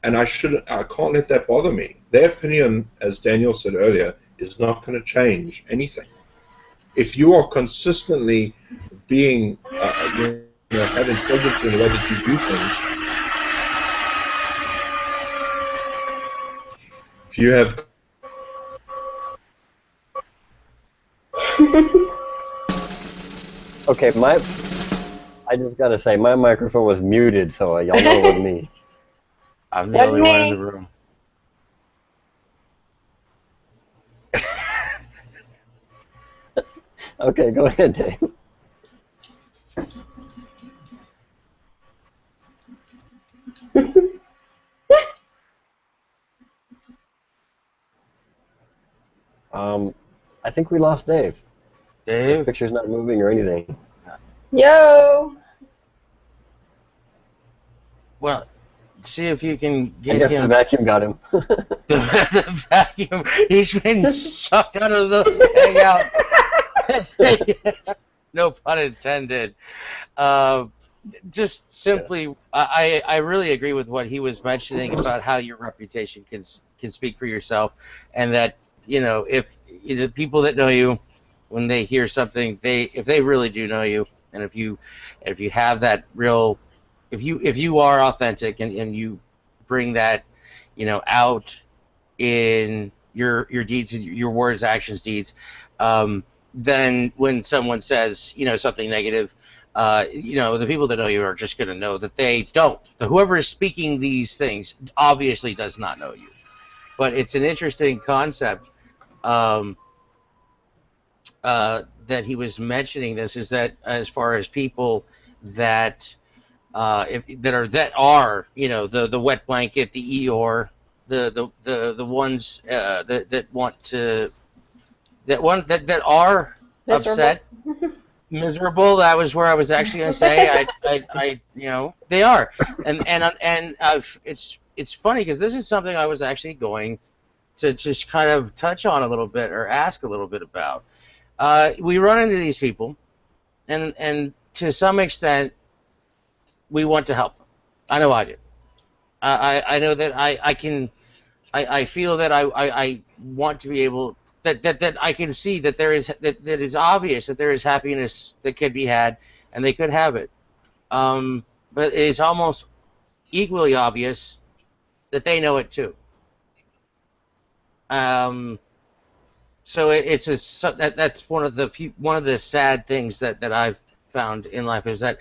and I can't let that bother me. Their opinion, as Daniel said earlier, is not going to change anything. If you are consistently being, have integrity in the way that you do things, if you have Okay, I just gotta say, my microphone was muted, so y'all know it was me. I'm the only one in the room. Okay, go ahead, Dave. I think we lost Dave. His Dave? picture's not moving or anything. Yo. Well, see if you can I get guess him. the vacuum got him. The vacuum. He's been sucked out of the hangout. No pun intended. just simply, I really agree with what he was mentioning about how your reputation can speak for yourself, and that if the people that know you, when they hear something, if they really do know you, and if you have that real, if you are authentic and you bring that out in your deeds, your words, actions, deeds, then when someone says something negative, the people that know you are just going to know that they don't. Whoever is speaking these things obviously does not know you. But it's an interesting concept um, that he was mentioning. This is that as far as people that that are the wet blanket, the Eeyore, the ones that want to that are Miserable. upset, miserable. That was where I was actually going to say. They are, and it's funny because this is something I was actually going to just kind of touch on a little bit or ask a little bit about. We run into these people, and to some extent, we want to help them. I know I do. I know that I can. I feel that I want to be able that I can see that that is obvious that there is happiness that can be had and they could have it. But it is almost equally obvious that they know it too. Um, so that's one of the sad things that I've found in life is that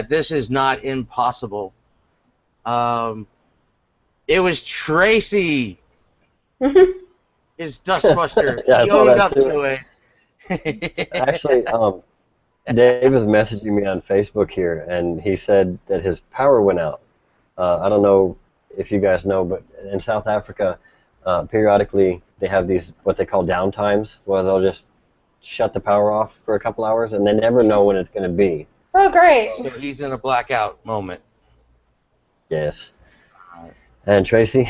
this is not impossible. Um, it was Tracy, his Dustbuster. Yeah, I He saw owned that up too. to it. Actually, Dave is messaging me on Facebook here, and he said that his power went out. I don't know if you guys know, but in South Africa, periodically they have these what they call downtimes, where they'll just shut the power off for a couple hours, and they never know when it's going to be. Oh, great. So he's in a blackout moment. Yes. And Tracy,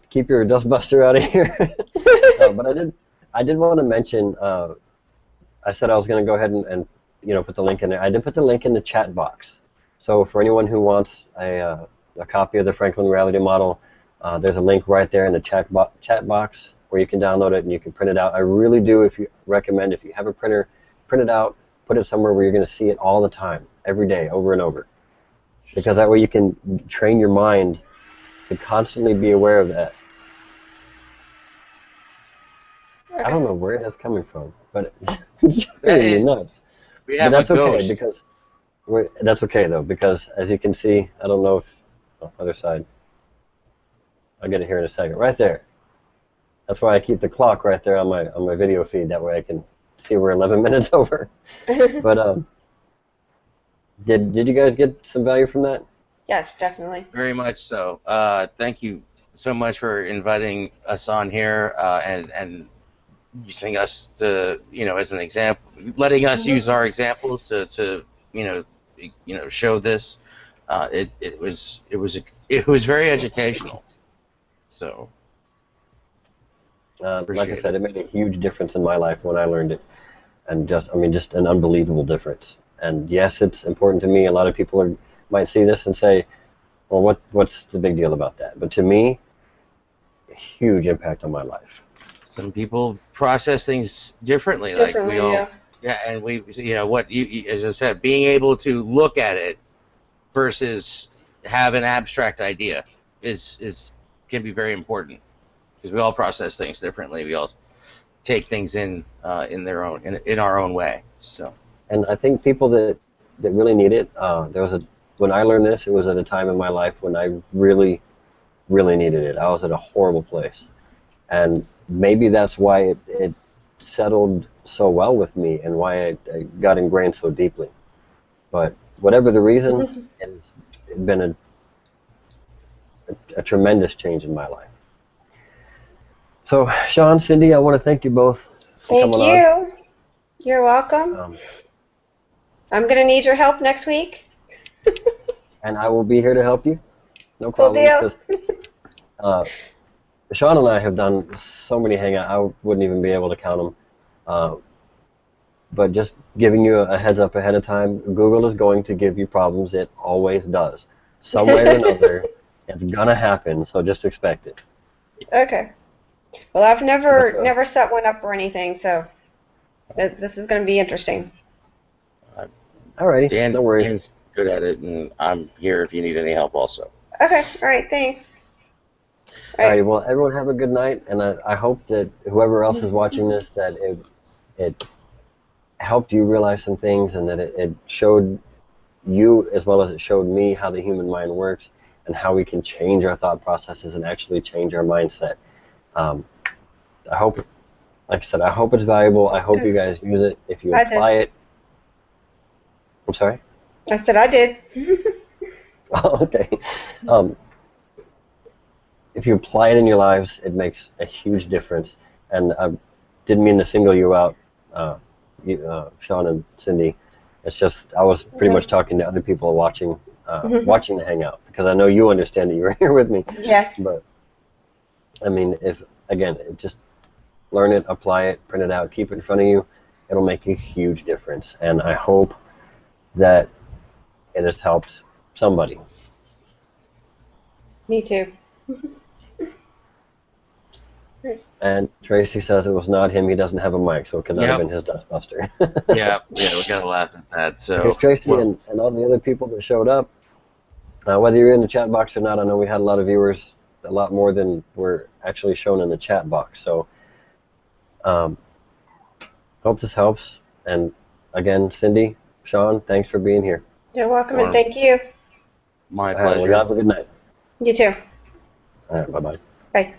keep your dustbuster out of here. But I did want to mention. I said I was going to go ahead and put the link in there. I did put the link in the chat box. So for anyone who wants a copy of the Franklin Reality Model, there's a link right there in the chat box where you can download it and you can print it out. I really do recommend if you have a printer, print it out, put it somewhere where you're going to see it all the time, every day, over and over. Because that way you can train your mind to constantly be aware of that. Okay. I don't know where that's coming from, but it's driving me nuts. We But have that's a okay ghost. because that's okay though, because as you can see, I don't know if other side. I'll get it here in a second. Right there. That's why I keep the clock right there on my video feed. That way I can see we're 11 minutes over. But did you guys get some value from that? Yes, definitely. Very much so. Thank you so much for inviting us on here and using us to as an example, letting us use our examples to show this. It was very educational. So Like I said, it made a huge difference in my life when I learned it, and just an unbelievable difference. And yes, it's important to me. A lot of people might see this and say, well, what's the big deal about that? But to me, a huge impact on my life. some people process things differently. Like we all, yeah, and we, as I said, being able to look at it versus have an abstract idea can be very important because we all process things differently. We all take things in our own way. So. And I think people that really need it. When I learned this, it was at a time in my life when I really, really needed it. I was at a horrible place, and maybe that's why it settled so well with me and why I got ingrained so deeply. But whatever the reason, it's been a tremendous change in my life. So, Sean, Cindy, I want to thank you both for coming on. Thank you. You're welcome. I'm going to need your help next week. And I will be here to help you. No Cool problem. deal. Sean and I have done so many hangouts, I wouldn't even be able to count them. but just giving you a heads up ahead of time, Google is going to give you problems. It always does. Some way or another, it's gonna happen, so just expect it. Okay. Well, I've never But, never set one up or anything, so this is going to be interesting. alrighty, no worries. Dan's good at it, and I'm here if you need any help also. Okay. All right. Thanks. All right. Alrighty, well, everyone have a good night, and I hope that whoever else is watching this, that it helped you realize some things, and that it showed you as well as it showed me how the human mind works and how we can change our thought processes and actually change our mindset. Um, I hope, like I said, I hope it's valuable. I Sounds hope good. you guys use it. If you I did. apply it, I'm sorry. I said I did. Oh, okay. Um, if you apply it in your lives, it makes a huge difference. And I didn't mean to single you out, Sean and Cindy. It's just I was pretty much talking to other people watching watching the hangout because I know you understand that you were here with me. Yeah. But I mean, if again, just learn it, apply it, print it out, keep it in front of you. It'll make a huge difference. And I hope that it has helped somebody. Me too. And Tracy says it was not him. He doesn't have a mic, so it could not have Yep. been his dustbuster. Yeah, we gotta laugh at that. So Because Tracy and all the other people that showed up, whether you're in the chat box or not, I know we had a lot of viewers, a lot more than were actually shown in the chat box. So hope this helps. And again, Cindy, Sean, thanks for being here. You're welcome, Well, and thank you. my All right, well, pleasure. you have a good night. You too. All right, bye-bye. Bye.